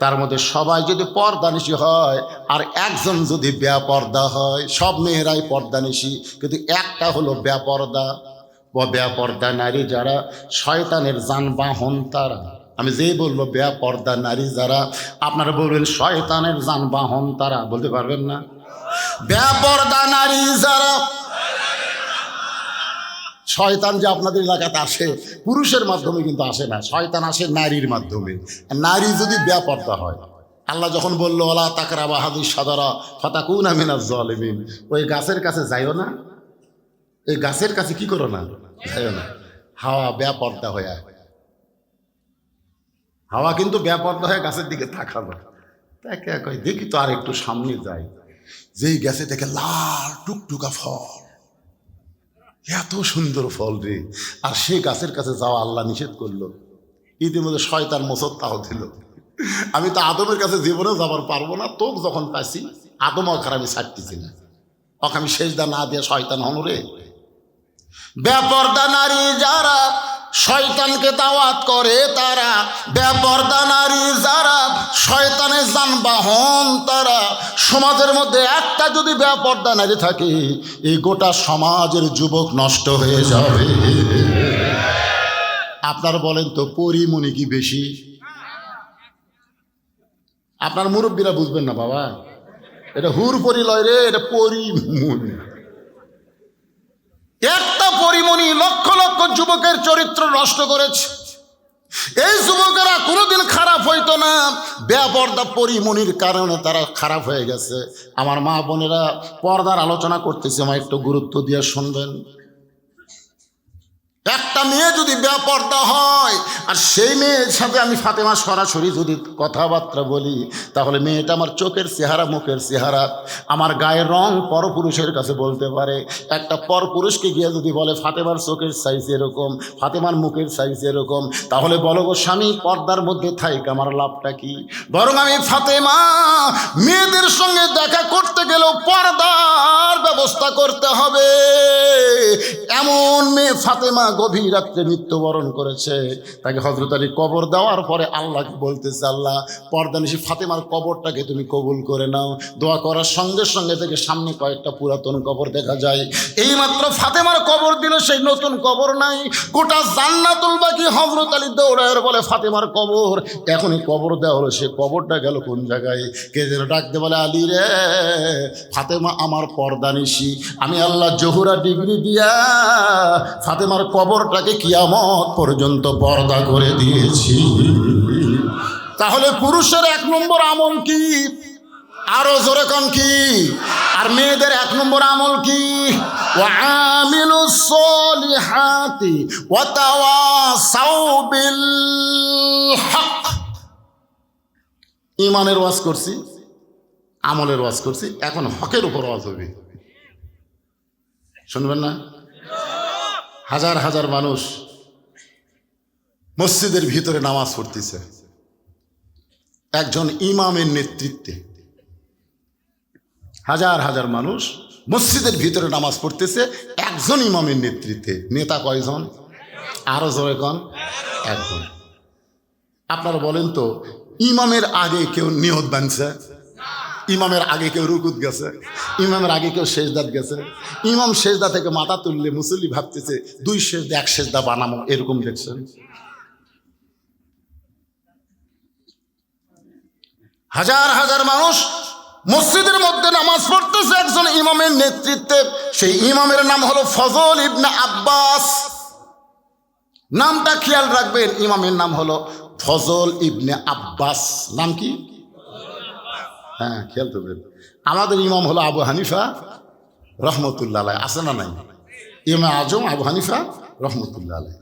তার মধ্যে সবাই যদি পর্দানিশী হয় আর একজন যদি বেপর্দা হয়, সব মেয়েরাই পর্দানিশী, কিন্তু একটা হলো বেপর্দা। বেপর্দা নারী যারা, শয়তানের যানবাহন তারা। আমি যেই বলবো বেপর্দা নারী যারা, আপনারা বলবেন শয়তানের যানবাহন তারা। বলতে পারবেন না? বেপর্দা নারী যারা, শয়তান যে আপনাদের এলাকাতে আসে পুরুষের মাধ্যমে কিন্তু আসে না, শয়তান আসে নারীর মাধ্যমে। নারী যদি বেপর্দা হয়, আল্লাহ যখন বললো ওয়ালা তাকরাবা হাদিস সাদারা ফাতাকুনা মিনাজ জালিমিন, ওই গাছের কাছে যাইও না, এই গাছের কাছে কি করো না, যাইও না। হাওয়া বেপর্দা হয়ে, হাওয়া কিন্তু বেপর্দা হয়ে গাছের দিকে তাকালো, তাকে কয় দেখি তো আর একটু সামনে যাই, যেই গাছে থেকে লাল টুকটুকা ফল, এত সুন্দর ফল রে, আর সেই গাছের কাছে যাওয়া আল্লাহ নিষেধ করলো। ইতিমধ্যে শয়তান মোসত্তাও দিল, আমি তো আদমের কাছে জীবনেও যাবার পারবো না, তোকে যখন পাইছি আদম অখার আমি ছাড়তেছি না, ওকে আমি সেজদা না দিয়ে শয়তান হন রে। বেপর্দা নারী যারা শয়তানকে দাওয়াত করে তারা, বেপর্দা নারী যারা শয়তানের যানবাহন তারা। সমাজের মধ্যে একটা যদি বেপর্দা নারী থাকে, এই গোটা সমাজের যুবক নষ্ট হয়ে যাবে। আপনার বলেন তো, পরিমণি কি বেশি? আপনার মুরব্বীরা বুঝবেন না বাবা, এটা হুর পরি লয় রে, এটা পরিমণি। একটা পরিমণি লক্ষ লক্ষ যুবকের চরিত্র নষ্ট করেছে। এই যুবকেরা কোনোদিন খারাপ হইতো না, বেপর্দা পরিমণির কারণে তারা খারাপ হয়ে গেছে। আমার মা বোনেরা, পর্দার আলোচনা করতেছে, আমার একটু গুরুত্ব দিয়ে শুনবেন। একটা মেয়ে যদি বেপর্দা হয়, আর সেই মেয়ের সাথে আমি ফাতেমা সরাসরি যদি কথাবার্তা বলি, তাহলে মেয়েটা আমার চোখের চেহারা, মুখের চেহারা, আমার গায়ের রং পরপুরুষের কাছে বলতে পারে। একটা পরপুরুষকে গিয়ে যদি বলে ফাতেমার চোখের সাইজ এরকম, ফাতেমার মুখের সাইজ এরকম, তাহলে বলো গো স্বামী, পর্দার মধ্যে থাইক আমার লাভটা কি? বরং আমি ফাতেমা মেয়েদের সঙ্গে দেখা করতে গেলেও পর্দার ব্যবস্থা করতে হবে। এমন মেয়ে ফাতেমা গভীর রাত্রে মৃত্যুবরণ করেছে, তাকে হযরত আলী কবর দেওয়ার পরে আল্লাহকে বলতেছে, আল্লাহ পর্দানিশী ফাতেমার কবরটাকে তুমি কবুল করে নাও। দোয়া করার সঙ্গে সঙ্গে থেকে সামনে কয়েকটা পুরাতন কবর দেখা যায়। এইমাত্র ফাতেমার কবর দিল, সেই নতুন কবর নাই, গোটা জান্নাতুল বাকি। হযরত আলী দৌড়ায় বলে ফাতেমার কবর, এখনই কবর দেওয়া হলো, সে কবরটা গেল কোন জায়গায়? কে যেন ডাকতে বলে, আলী রে, ফাতেমা আমার পর্দানিশী, আমি আল্লাহ জহুরা ডিগ্রি দিয়া ফাতেমার কবরটাকে কিয়ামত পর্যন্ত পর্দা করে দিয়েছি। তাহলে পুরুষের 1 নম্বর আমল কি? আরো জোরে কোন কি? আর মেয়েদের 1 নম্বর আমল কি? ওয়া আমিলুস সলিহাতি ওয়া তাওয়াসাউ বিল হক। ইমানের ওয়াজ করছি, আমলের ওয়াজ করছি, এখন হকের উপর ওয়াজ হবে, শুনবেন না? হাজার হাজার মানুষ মসজিদের ভিতরে নামাজ পড়তেছে একজন ইমামের নেতৃত্বে। হাজার হাজার মানুষ মসজিদের ভিতরে নামাজ পড়তেছে একজন ইমামের নেতৃত্বে। নেতা কয়জন? আরো জোরে কন, একজন। আপনারা বলেন তো, ইমামের আগে কেউ নিয়ত বানছে? ইমামের আগে কেউ রুকুত গেছে? ইমামের আগে কেউ সেজদাত গেছে? ইমাম সেজদা থেকে মাথা তুললে মুসল্লি ভাবতেছে 2 সেজদা 1 সেজদা বানাবো, এরকম দেখছেন? হাজার হাজার মানুষ মসজিদের মধ্যে নামাজ পড়তেছে একজন ইমামের নেতৃত্বে। সেই ইমামের নাম হলো ফজল ইবনে আব্বাস। নামটা খেয়াল রাখবেন, ইমামের নাম হলো ফজল ইবনে আব্বাস। নাম কি? হ্যাঁ, খেয়াল করবেন। আমাদের ইমাম হলো আবু হানিফা রহমতুল্লাহ আলাইহি, আছে না নাই? ইমাম আজম আবু হানিফা রহমতুল্লাহ আলাইহি।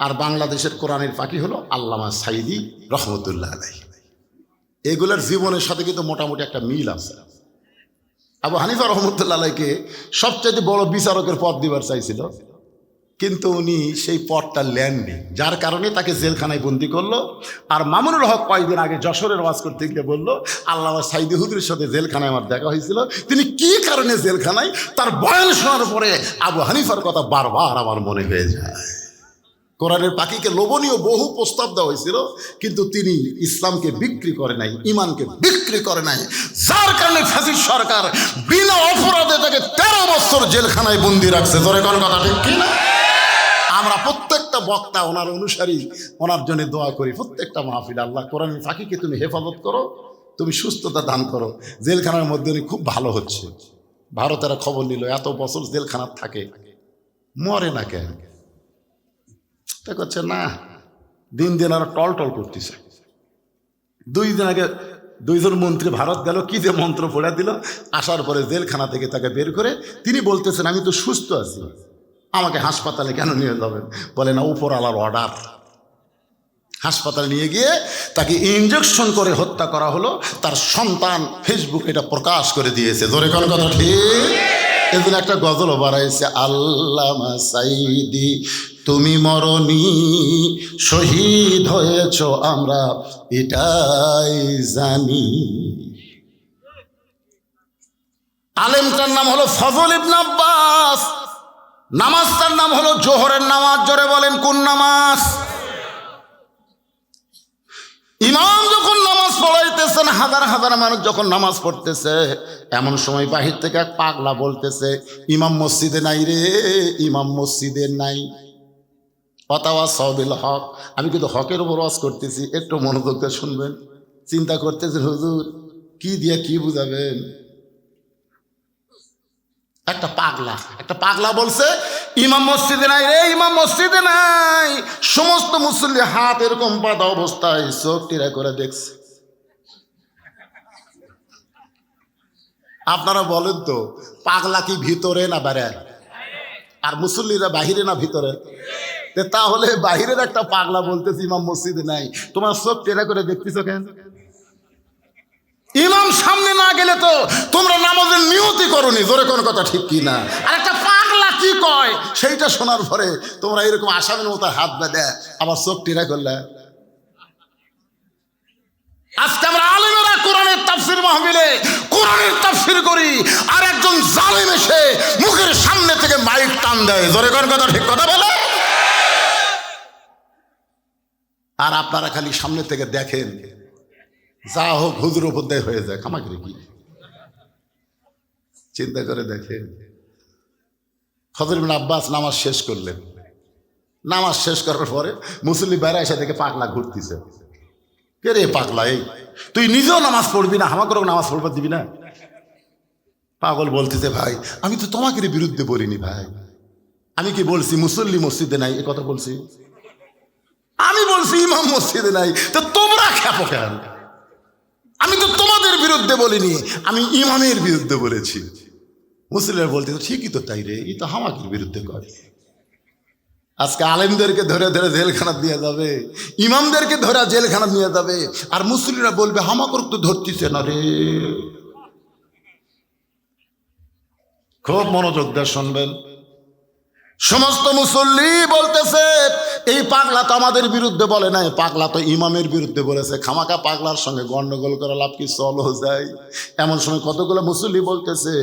আর বাংলাদেশের কোরআনের পাখি হলো আল্লামা সাইদি রহমতুল্লাহ আলাইহি। এগুলোর জীবনের সাথে কিন্তু মোটামুটি একটা মিল আছে। আবু হানিফা রহমতুল্লাহ আলাইহিকে সবচেয়ে বড় বিচারকের পদ দিবার চাইছিল, কিন্তু উনি সেই পদটা নেননি, যার কারণে তাকে জেলখানায় বন্দি করলো। আর মামুনুল হক কয়েকদিন আগে যশোরের ওয়াজ করতে গিয়ে বললো, আল্লামা সাইদি হুজুরের সাথে জেলখানায় আমার দেখা হয়েছিল, তিনি কি কারণে জেলখানায়, তার বয়ান শোনার পরে আবু হানিফার কথা বারবার আমার মনে হয়ে যায়। কোরআনের পাখিকে লোভনীয় বহু প্রস্তাব দেওয়া হয়েছিল, কিন্তু তিনি ইসলামকে বিক্রি করে নাই, ইমানকে বিক্রি করে নাই, যার কারণে ফ্যাসিস্ট সরকার বিনা অপরাধে তাকে 13 বছর জেলখানায় বন্দি রাখছে। ধরে কোন কথা ঠিক কিনা? আমরা প্রত্যেকটা বক্তা, ওনার অনুসারী, ওনার জন্য দোয়া করি। প্রত্যেকটা মাহফিল, আল্লাহ কোরআনের পাখিকে তুমি হেফাজত করো, তুমি সুস্থতা দান করো। জেলখানার মধ্যে উনি খুব ভালো হচ্ছে। ভারতের খবর নিল, এত বছর জেলখানার থাকে, মরে না কেন? তা করছে না, দিন দিন আর টল টল করতেছে। 2 দিন আগে 2 জন মন্ত্রী ভারত গেল, কি যে মন্ত্র পড়ে দিল। আসার পরে জেলখানা থেকে তাকে বের করে তিনি বলতেছেন, আমি তো সুস্থ আছি, আমাকে হাসপাতালে কেন নিয়ে যাবেন? বলে না, উপর আলার অর্ডার। হাসপাতালে নিয়ে গিয়ে তাকে ইনজেকশন করে হত্যা করা হলো। তার সন্তান ফেসবুক এটা প্রকাশ করে দিয়েছে। ধরে কোন কথা ঠিক? এদিন একটা গজলও বাড়াইছে, আল্লামা সাইদি তুমি মরনি, শহীদ হয়েছ আমরা এটাই জানি। আলেমটার নাম হলো ফজল ইবনে আব্বাস, নামাজটার নাম হলো জোহরের নামাজ। জোরে বলেন, কোন নামাজ? ইমাম যখন নামাজ পড়াইতেছেন, হাজার হাজার মানুষ যখন নামাজ পড়তেছে, এমন সময় বাহির থেকে এক পাগলা বলতেছে, ইমাম মসজিদে নাই রে, ইমাম মসজিদে নাই। ওয়াতাওয়াসাউ হক। আমি কিন্তু হকের উপর ওয়াজ করতেছি, একটু মনোযোগ দিয়ে শুনবেন। চিন্তা করতেছেন, হুজুর কি দিয়ে কি বুঝাবেন? একটা পাগলা বলছে, ইমাম মসজিদে নাই রে, ইমাম মসজিদে নাই। সমস্ত মুসল্লি হাত এরকম বাঁধা অবস্থায় চোখ টিরা করে দেখছে। আপনারা বলেন তো, পাগলা কি ভিতরে না বাইরে? আর মুসল্লিরা বাহিরে না ভিতরে? তাহলে বাহিরের একটা পাগলা বলতেছে ইমাম মসজিদে নাই, তোমার চোখ টেরা করে দেখতেছ কেন? ইমাম সামনে না গেলে তো তোমরা নামাজের নিয়তি করনি। জোরে কোন কথা ঠিক কি না? আর একটা পাগলা কি কয় সেইটা শোনার পরে তোমরা এরকম আসামের মতো হাত বেঁধে আবার চোখ টেরা করলে। আজকে আমরা আলেমেরা কোরআনের তাফসীর মাহফিলে কোরআনের তাফসীর করি, আর একজন জালেম এসে মুখের সামনে থেকে মাইক টান দেয়। জোরে কোন কথা ঠিক কথা বলে। আর আপনারা খালি সামনে থেকে দেখেন, যা হোক হুজুর উপদেয় হয়ে যায়। কামাকিরি কি চিন্তা করে দেখেন। ফজল ইবনে আব্বাস নামাজ শেষ করলেন। নামাজ শেষ করার পরে মুসল্লি বাইরে এসে থেকে পাগলা ঘুরতেছে। কে রে পাগলা, এই তুই নিজেও নামাজ পড়বি না, আমাকেও নামাজ পড়বার দিবি না? পাগল বলতেছে, ভাই আমি তো তোমাকে বিরুদ্ধে বলিনি ভাই, আমি কি বলছি মুসল্লি মসজিদে নাই এ কথা বলছি? আমি বলছি ইমাম মসজিদে নাই, তো তোমরা খেপো কেন? আমি তো তোমাদের বিরুদ্ধে বলিনি, আমি ইমামের বিরুদ্ধে বলেছি। মুসলিমরা বলতে ঠিকই তো তাই রে, এই তো হামাকির বিরুদ্ধে করে। আজকে আলেমদেরকে ধরে ধরে জেলখানা দিয়ে যাবে, ইমামদেরকে ধরে জেলখানা নিয়ে যাবে, আর মুসলিমরা বলবে হামাকর তো ধরতিছে না রে। খুব মনোযোগ দিয়ে শুনবেন। সমস্ত মুসল্লি বলতেছে এই পাগলা তো আমাদের বিরুদ্ধে বলে নাই, পাগলা তো ইমামের বিরুদ্ধে বলেছে, খামাকা পাগলার সঙ্গে গন্ডগোল করা লাভ কি, চলো যাই। এমন সময় কতগুলো মুসল্লি বলতেছে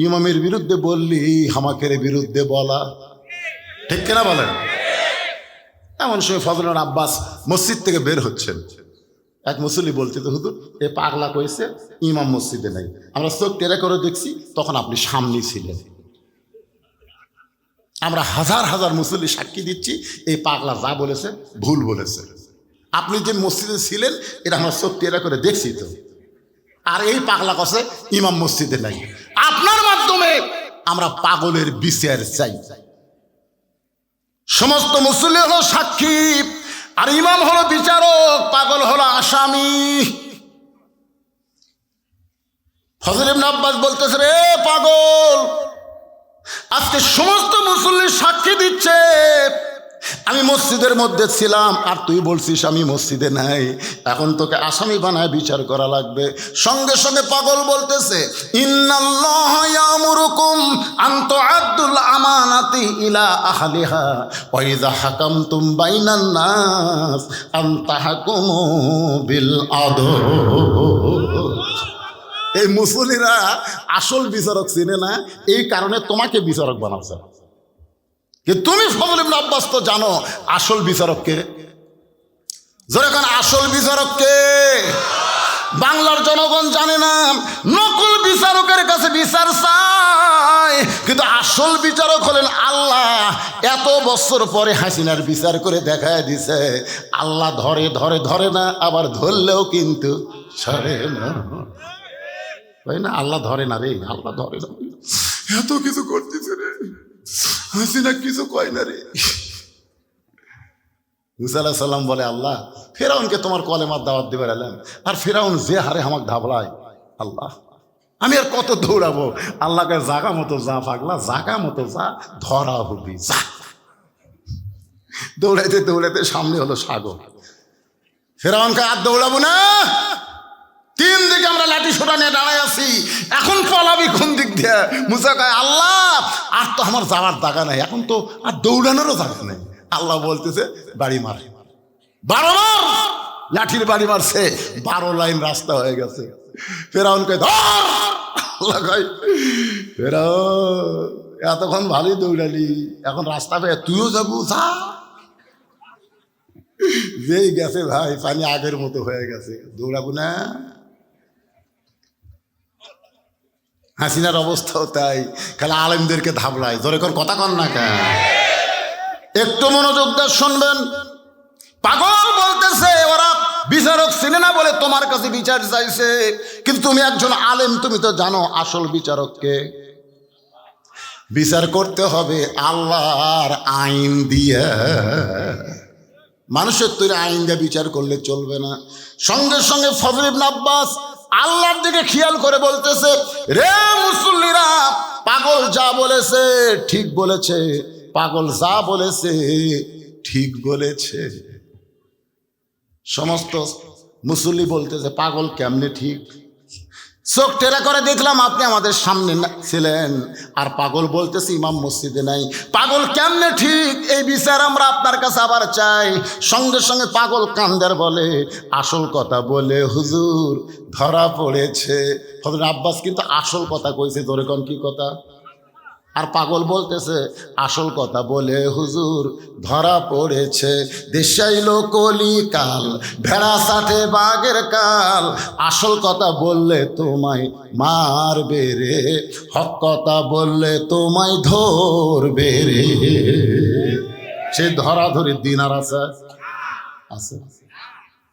ইমামের বিরুদ্ধে বললি হামাকের বিরুদ্ধে বলা, ঠিক কিনা বলেন? এমন সময় ফজলুল আব্বাস মসজিদ থেকে বের হচ্ছেন, এক মুসল্লি বলছে তো হুজুর এ পাগলা কইছে ইমাম মসজিদে নাই, আমরা চোখ টেরা করে দেখছি তখন আপনি সামনে ছিলেন, আমরা হাজার হাজার মুসল্লি সাক্ষী দিচ্ছি এই পাগলা যা বলেছে ভুল বলেছে, আপনি যে মসজিদে ছিলেন এটা আমরা চোখ টেরা করে দেখছি তো, আর এই পাগলা কছে ইমাম মসজিদে নাই। আপনার মাধ্যমে আমরা পাগলের বিচার চাই। সমস্ত মুসল্লি হলো সাক্ষী, আর ইমাম হলো বিচারক, পাগল হলো আসামি। ফজল ইবনে আব্বাস বলতেছে রে পাগল, আজকে সমস্ত মুসল্লি সাক্ষী দিচ্ছে আমি মসজিদের মধ্যে ছিলাম, আর তুই বলছিস আমি মসজিদে নাই, এখন তোকে আসামি বানায় বিচার করা লাগবে। সঙ্গে সঙ্গে পাগল বলতেছে ইন্নাল্লাহ ইয়ামুরুকুম আন তুআদ্দুল আমানাতি ইলা আহলিহা ওয়া ইযা হাকামতুম বাইনান নাস আন তাহকুমু বিল আদল। এই মুসল্লিরা আসল বিচারক চিনে না, এই কারণে তোমাকে বিচারক বানাচ্ছে। তুমি ফজল ইবনে আব্বাস তো জানো আসল বিচারক কে, যেরকম আসল বিচারক কে বাংলার জনগণ জানে না, নকল বিচারকের কাছে বিচার চায়, কিন্তু আসল বিচারক হলেন আল্লাহ। এত বছর পরে হাসিনার বিচার করে দেখায় দিছে আল্লাহ ধরে ধরে ধরে না, আবার ধরলেও কিন্তু ছাড়ে না, তাই না? আল্লাহ ধরে না রে, আল্লাহ ধরে না, এত কিছু করতেছে রে, হাসিনা কিছু কয় না রে। মুসা আলাইহিস সালাম বলে আল্লাহ ফেরাউনকে তোমার কলেমার দাওয়াত দিবার এলাম, আর ফেরাউন যে হারে আমাকে ধাবলায়, আল্লাহ আমি আর কত দৌড়াবো? আল্লাহকে জাগা মতো যা পাগলা, জাগা মতো যা, ধরা হবি যা। দৌড়াইতে দৌড়াইতে সামনে হলো সাগর, ফেরাউনকে আর দৌড়াবো না, তিন দিকে আমরা লাঠি সোটা নিয়ে দাঁড়ায় আছি, এখন পলাবি কোন দিক দিয়ে? মুসা কয় আল্লাহ আর তো আমার যাওয়ার জায়গা নাই, এখন তো আর দৌড়ানোরও জায়গা নেই। আল্লাহ বলতেছে বাড়ি মার, 12 বার লাঠির বাড়ি মারছে, 12 লাইন রাস্তা হয়ে গেছে। ফেরাউন কয় ধর, আল্লাহ কয় ফেরাউন এতক্ষণ ভালোই দৌড়ালি, এখন রাস্তা পেয়ে তুইও যাবো, যা। যেই গেছে ভাই পানি আগের মতো হয়ে গেছে, দৌড়াবো না। হাসিনার অবস্থাও তাই, খালি আলেমদেরকে ধাবলায়, জোরে কর কথা কন না কেন? একটু মনোযোগ দিয়ে শুনবেন। পাগল বলতেছে ওরা বিচারক চিনে না বলে তোমার কাছে বিচার চাইছে, কিন্তু তুমি একজন আলেম, তুমি তো জানো আসল বিচারককে। বিচার করতে হবে আল্লাহর আইন দিয়ে, মানুষের তৈরি আইন দিয়ে বিচার করলে চলবে না। সঙ্গে সঙ্গে ফজল ইবনে আব্বাস আল্লাহর দিকে খেয়াল করে বলতেছে রে মুসল্লিরা, পাগল যা বলেছে ঠিক বলেছে, পাগল যা বলেছে ঠিক বলেছে। সমস্ত মুসল্লি বলতেছে পাগল কেমনে ঠিক? চোখ টেরা করে দেখলাম আপনি আমাদের সামনে ছিলেন, আর পাগল বলতেছে ইমাম মসজিদে নাই, পাগল কেমনে ঠিক? এই বিচার আমরা আপনার কাছে আবার চাই। সঙ্গে সঙ্গে পাগল কান্দার বলে আসল কথা বলে হুজুর ধরা পড়েছে। হযরত আব্বাস কিন্তু আসল কথা কইছে, ধরে কোন কি কথা? আর পাগল বলতেছে আসল কথা বলে হুজুর ধরা পড়েছে, দেশাইল কলি কাল ভেড়া সাথে বাঘের কাল, আসল কথা বললে তোমায় মারবে রে, হক কথা বললে তোমায় ধরবে রে। সে ধরাধরির দিন আর আছে? আছে।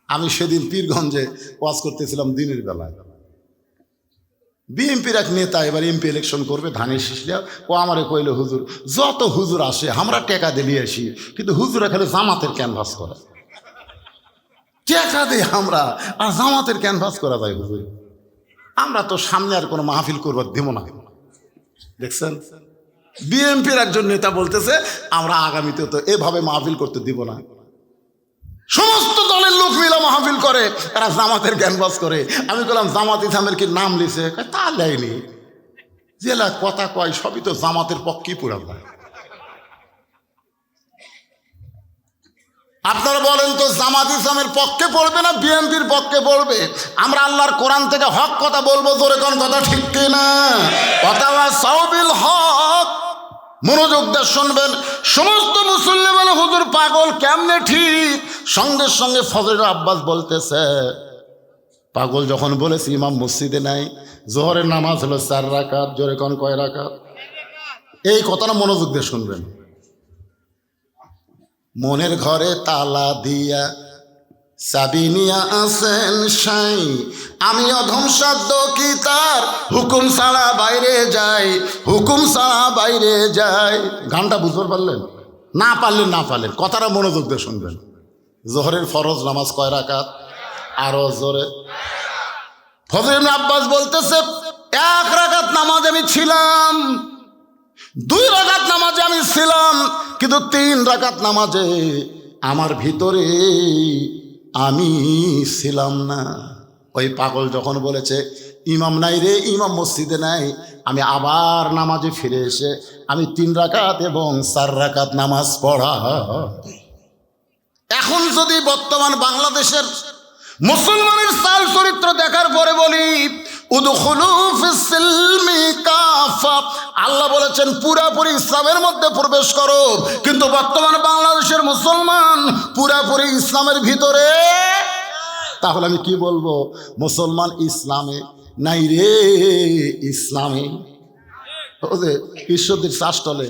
আমি সেদিন পীরগঞ্জে ওয়াজ করতেছিলাম দিনের বেলায়, বিএনপির এক নেতা এবার এমপি ইলেকশন করবে, ধানের শীষলে ও আমারে কইলে হুজুর যত হুজুর আসে আমরা টেকা দিয়ে আসি, কিন্তু হুজুরা খালি জামাতের ক্যানভাস করে, টেকা দিই আমরা আর জামাতের ক্যানভাস করা যায়। হুজুর আমরা তো সামনে আর কোনো মাহফিল করবার দেব না, দেখছেন বিএনপির একজন নেতা বলতেছে আমরা আগামীতে তো এভাবে মাহফিল করতে দিব না। সমস্ত দলের লোক মিলে মাহফিল করে, এরা জামাতের জ্ঞানবাজ করে। আমি বললাম জামাত ইসলামের কি নাম লিছে? তা লেয়নি, জেলা কথা কয় সবই তো জামাতের পক্ষেই পুরা হয়। আপনারা বলেন তো জামাত ইসলামের পক্ষে পড়বে না বিএনপির পক্ষে পড়বে? আমরা আল্লাহর কোরআন থেকে হক কথা বলবো, জোরে কোন কথা ঠিক কিনা? অথবা সাউবিল হক, মনোযোগ দিয়ে শুনবেন। সমস্ত মুসল্লি বলে হুজুর পাগল কেমনে ঠিক? সঙ্গে সঙ্গে ফজল আব্বাস বলতেছে পাগল যখন বলেছি ইমাম মসজিদে নাই, জোহরের নামাজ হলো 4 রাকাত, জোরে কোন কয় রাকাত? এই কথাটা মনোযোগ দিয়ে শুনবেন। মনের ঘরে তালা দিয়া চাবি নিয়া আসেন সাই, আমি অধম সাধ্য কি তার হুকুম ছাড়া বাইরে যাই, হুকুম ছাড়া বাইরে যাই। গানটা বুঝতে পারলেন? না পারলেন কথাটা মনোযোগ দিয়ে শুনবেন। জোহরের ফরজ নামাজ কয় রাকাত? আরো জোরে। ফজল আব্বাস বলতেছে 1 রাকাত নামাজ আমি ছিলাম, 2 রাকাত নামাজে আমি ছিলাম, কিন্তু 3 রাকাত নামাজে আমার ভিতরে আমি ছিলাম না। ওই পাগল যখন বলেছে ইমাম নাই রে, ইমাম মসজিদে নাই, আমি আবার নামাজে ফিরে এসে আমি 3 রাকাত এবং 4 রাকাত নামাজ পড়া। এখন যদি বর্তমান বাংলাদেশের মুসলমানের চাল চরিত্র দেখার পরে বলি উদখুলু ফিস সিলমি কাফা, আল্লাহ বলেছেন পুরাপুরি ইসলামের মধ্যে প্রবেশ করো, কিন্তু বর্তমান বাংলাদেশের মুসলমান পুরাপুরি ইসলামের ভিতরে। তাহলে আমি কি বলবো? মুসলমান ইসলামে নাই রে, ইসলামে। ওদের ঈশ্বরদের চাষতলে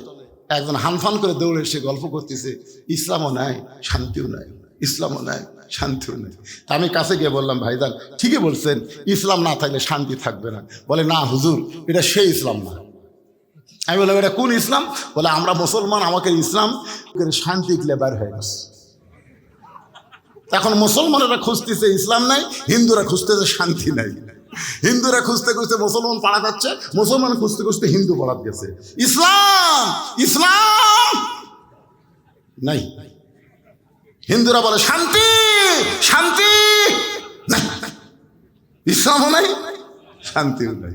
একজন হানফান করে দৌড়ে এসে গল্প করতেছে, ইসলামও নাই শান্তিও নাই, ইসলামও নাই শান্তিও নেই। তা আমি কাছে গিয়ে বললাম ভাইজান ঠিকই বলছেন, ইসলাম না থাকলে শান্তি থাকবে না। বলে না হুজুর, এটা সেই ইসলাম না। আমি বললাম এটা কোন ইসলাম? বলে আমরা মুসলমান, আমাকে ইসলাম শান্তি ক্লেবার হয়ে গেছে। এখন মুসলমানেরা খুঁজতেছে ইসলাম নাই, হিন্দুরা খুঁজতেছে শান্তি নাই। হিন্দুরা খুঁজতে খুঁজতে মুসলমান পাড়া যাচ্ছে, মুসলমান খুঁজতে খুঁজতে হিন্দু পাড়াত গেছে। ইসলাম ইসলাম নাই। হিন্দুরা বলে শান্তি শান্তি, ইসলামও নাই শান্তিও নাই।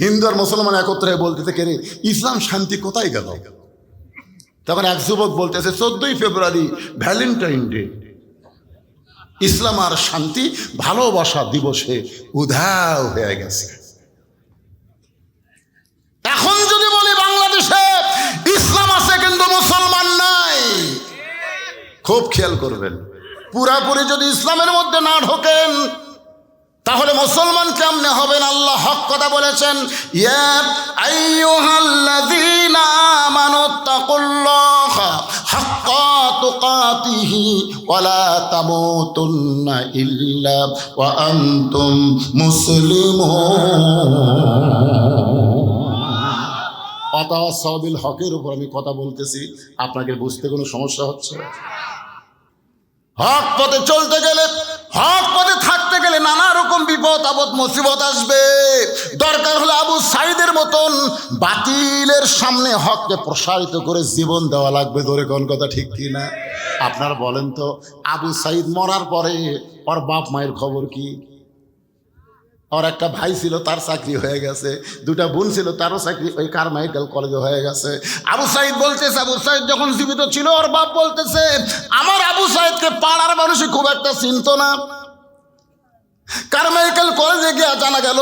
হিন্দু আর মুসলমান একত্রে বলতেছে কে রে ইসলাম শান্তি কোথায় গেল? তখন এক যুবক বলতেছে 14ই ফেব্রুয়ারি ভ্যালেন্টাইন ডে, ইসলাম আর শান্তি ভালোবাসা দিবসে উধাও হয়ে গেছে। এখন যদি বলি বাংলাদেশে ইসলাম আছে কিন্তু মুসলমান নাই, খুব খেয়াল করবেন। পুরাপুরি যদি ইসলামের মধ্যে না ঢোকেন তাহলে মুসলমান কেমনে হবেন? আল্লাহ হক কথা বলেছেন, ইয়া আইয়ুহাল্লাযীনা আমানুত্তাকুল্লাহা হাক্কা তুকাতিহি ওয়া লা তামুতুন্না ইল্লা ওয়া আনতুম মুসলিমুন। ওয়াতাওয়াসাউ বিল হকের উপর আমি কথা বলতেছি, আপনাকে বুঝতে কোনো সমস্যা হচ্ছে? হক পথে চলতে গেলে, হক পথে থাকতে গেলে নানা রকম বিপদ আপদ মুসিবত আসবে। দরকার হলে আবু সাইদের মতন বাতিলের সামনে হককে প্রসারিত করে জীবন দেওয়া লাগবে। ধরে কোন কথা ঠিক কি না? আপনারা বলেন তো, আবু সাইদ মরার পরে ওর বাপ মায়ের খবর কি? ওর একটা ভাই ছিল, তার চাকরি হয়ে গেছে, 2টা বোন ছিল, তারও চাকরি ওই কারমাইকেল কলেজে হয়ে গেছে। আবু সাইদ বলতেছে, আবু সাইদ যখন জীবিত ছিল ওর বাপ বলতেছে আমার আবু সাইদকে পাড়ার মানুষই খুব একটা চিনত না। কারমাইকেল কলেজে গিয়ে জানা গেল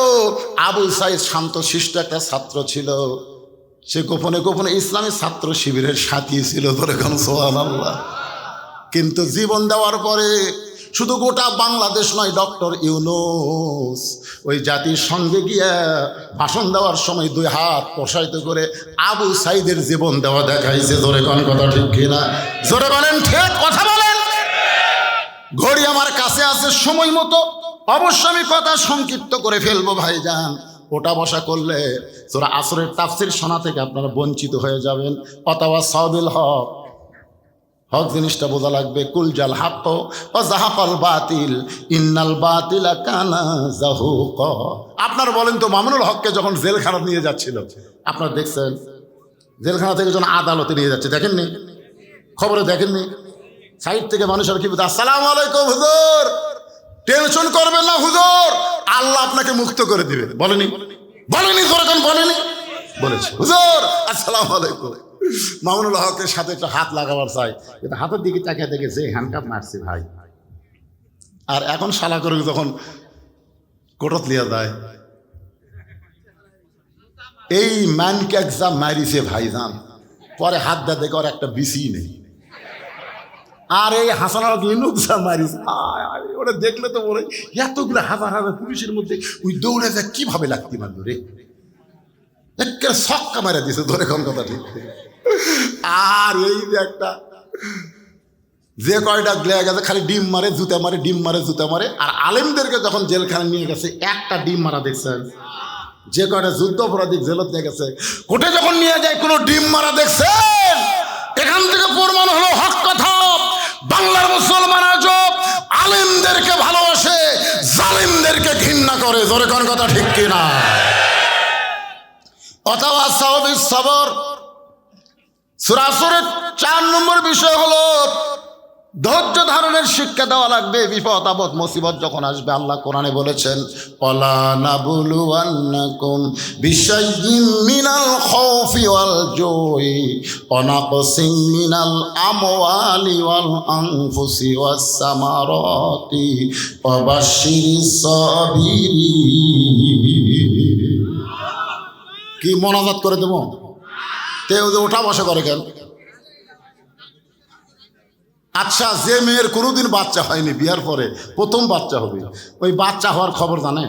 আবু সাইদ শান্ত শিষ্ট একটা ছাত্র ছিল, সে গোপনে গোপনে ইসলামী ছাত্র শিবিরের সাথী ছিল। ধরে কোন সুবহানাল্লাহ। কিন্তু জীবন দেওয়ার পরে শুধু গোটা বাংলাদেশ নয়, ডক্টর ইউনূস ওই জাতির সঙ্গে গিয়ে ভাষণ দেওয়ার সময় 2 হাত প্রসারিত করে আবু সাইদের জীবন দেওয়া দেখাইছে। জোরে কোন কথা ঠিক কিনা? জোরে বলেন, ঠিক কথা বলেন। ঘড়ি আমার কাছে আছে সময় মতো, অবশ্য আমি কথা সংক্ষিপ্ত করে ফেলবো ভাইজান। ওটা বসা করলে সূরা আসরের তাফসীর শোনা থেকে আপনারা বঞ্চিত হয়ে যাবেন। ওয়াতাওয়াসাউ বিল হক, হক জিনিসটা বোঝা লাগবে। কুল জাল হাক্ক ওয়া যাহাকাল বাতিল ইন্নাল বাতিলা কানা যাহুকা। আপনারা বলেন তো, মামুনুল হককে যখন জেলখানা নিয়ে যাচ্ছিল আপনারা দেখছেন, জেলখানা থেকে যখন আদালতে নিয়ে যাচ্ছে, দেখেননি খবরে? দেখেননি সাইড থেকে মানুষের কি বলতে, আসসালামু আলাইকুম হুজুর, টেনশন করবেন না হুজুর, আল্লাহ আপনাকে মুক্ত করে দিবে। বলেনি? বলেনি? যখন বলেনি, বলেছে হুজুর আসসালামু আলাইকুম। মামুনুল হকের সাথে একটু হাত লাগাবার চাই, কিন্তু হাতের দিকে তাকিয়ে দেখেছে হ্যান্ডকাপ মারছে ভাই। আর এখন শালা করে যখন কোটত লিয়া যায়, এই ম্যানকে একজাম মারিছে ভাইজান, পরে হাত দা দেখে আর একটা বিসি নেই। আর এই হাসানার লিনুকসা মারিস, ওরা দেখলে তো বলে এতগুলো হাজার হাজার পুলিশের মধ্যে ওই দৌড়ে যা কিভাবে লাগতে পারলো রে, একের ছক্কা মারা দিছে ধরে কোন কথা ঠিক। আর এই যে একটা যে কয়টা গ্লেয়া গেছে খালি ডিম মারে জুতা মারে, ডিম মারে জুতা মারে। আর আলেমদেরকে যখন জেলখানে নিয়ে গেছে একটা ডিম মারা দেখছেন? যে কয়টা যুদ্ধ অপরাধী জেলত নিয়ে গেছে, কোর্টে যখন নিয়ে যায় কোনো ডিম মারা দেখছেন? এখান থেকে প্রমাণ হলো হক কথা, বাংলার মুসলমান আজব আলেমদেরকে ভালোবাসে, জালিমদেরকে ঘৃণা করে। জোরে কোন কথা ঠিক কিনা? অথবা সাহাবী সবর। সূরা আসরের 4 নম্বর বিষয় হলো ধৈর্য ধারণের শিক্ষা দেওয়া লাগবে। বিপদ আপদ মুসিবত যখন আসবে, আল্লাহ কোরআনে বলেছেন ওয়ালা নাবলুওয়ান্নাকুম বিশাইইম মিনাল খাউফি ওয়াল জুই ওয়া নাকসিম মিনাল আমওয়ালি ওয়াল আনফুসি ওয়াস সামারাতি ওয়া বাশশিরিস সাবিরিন। কি মোনাজাত করে দেব? কেউ যে ওঠা বসা করে কেন? আচ্ছা, যে মেয়ের কোনোদিন বাচ্চা হয়নি, বিয়ার পরে প্রথম বাচ্চা হবে, ওই বাচ্চা হওয়ার খবর জানে?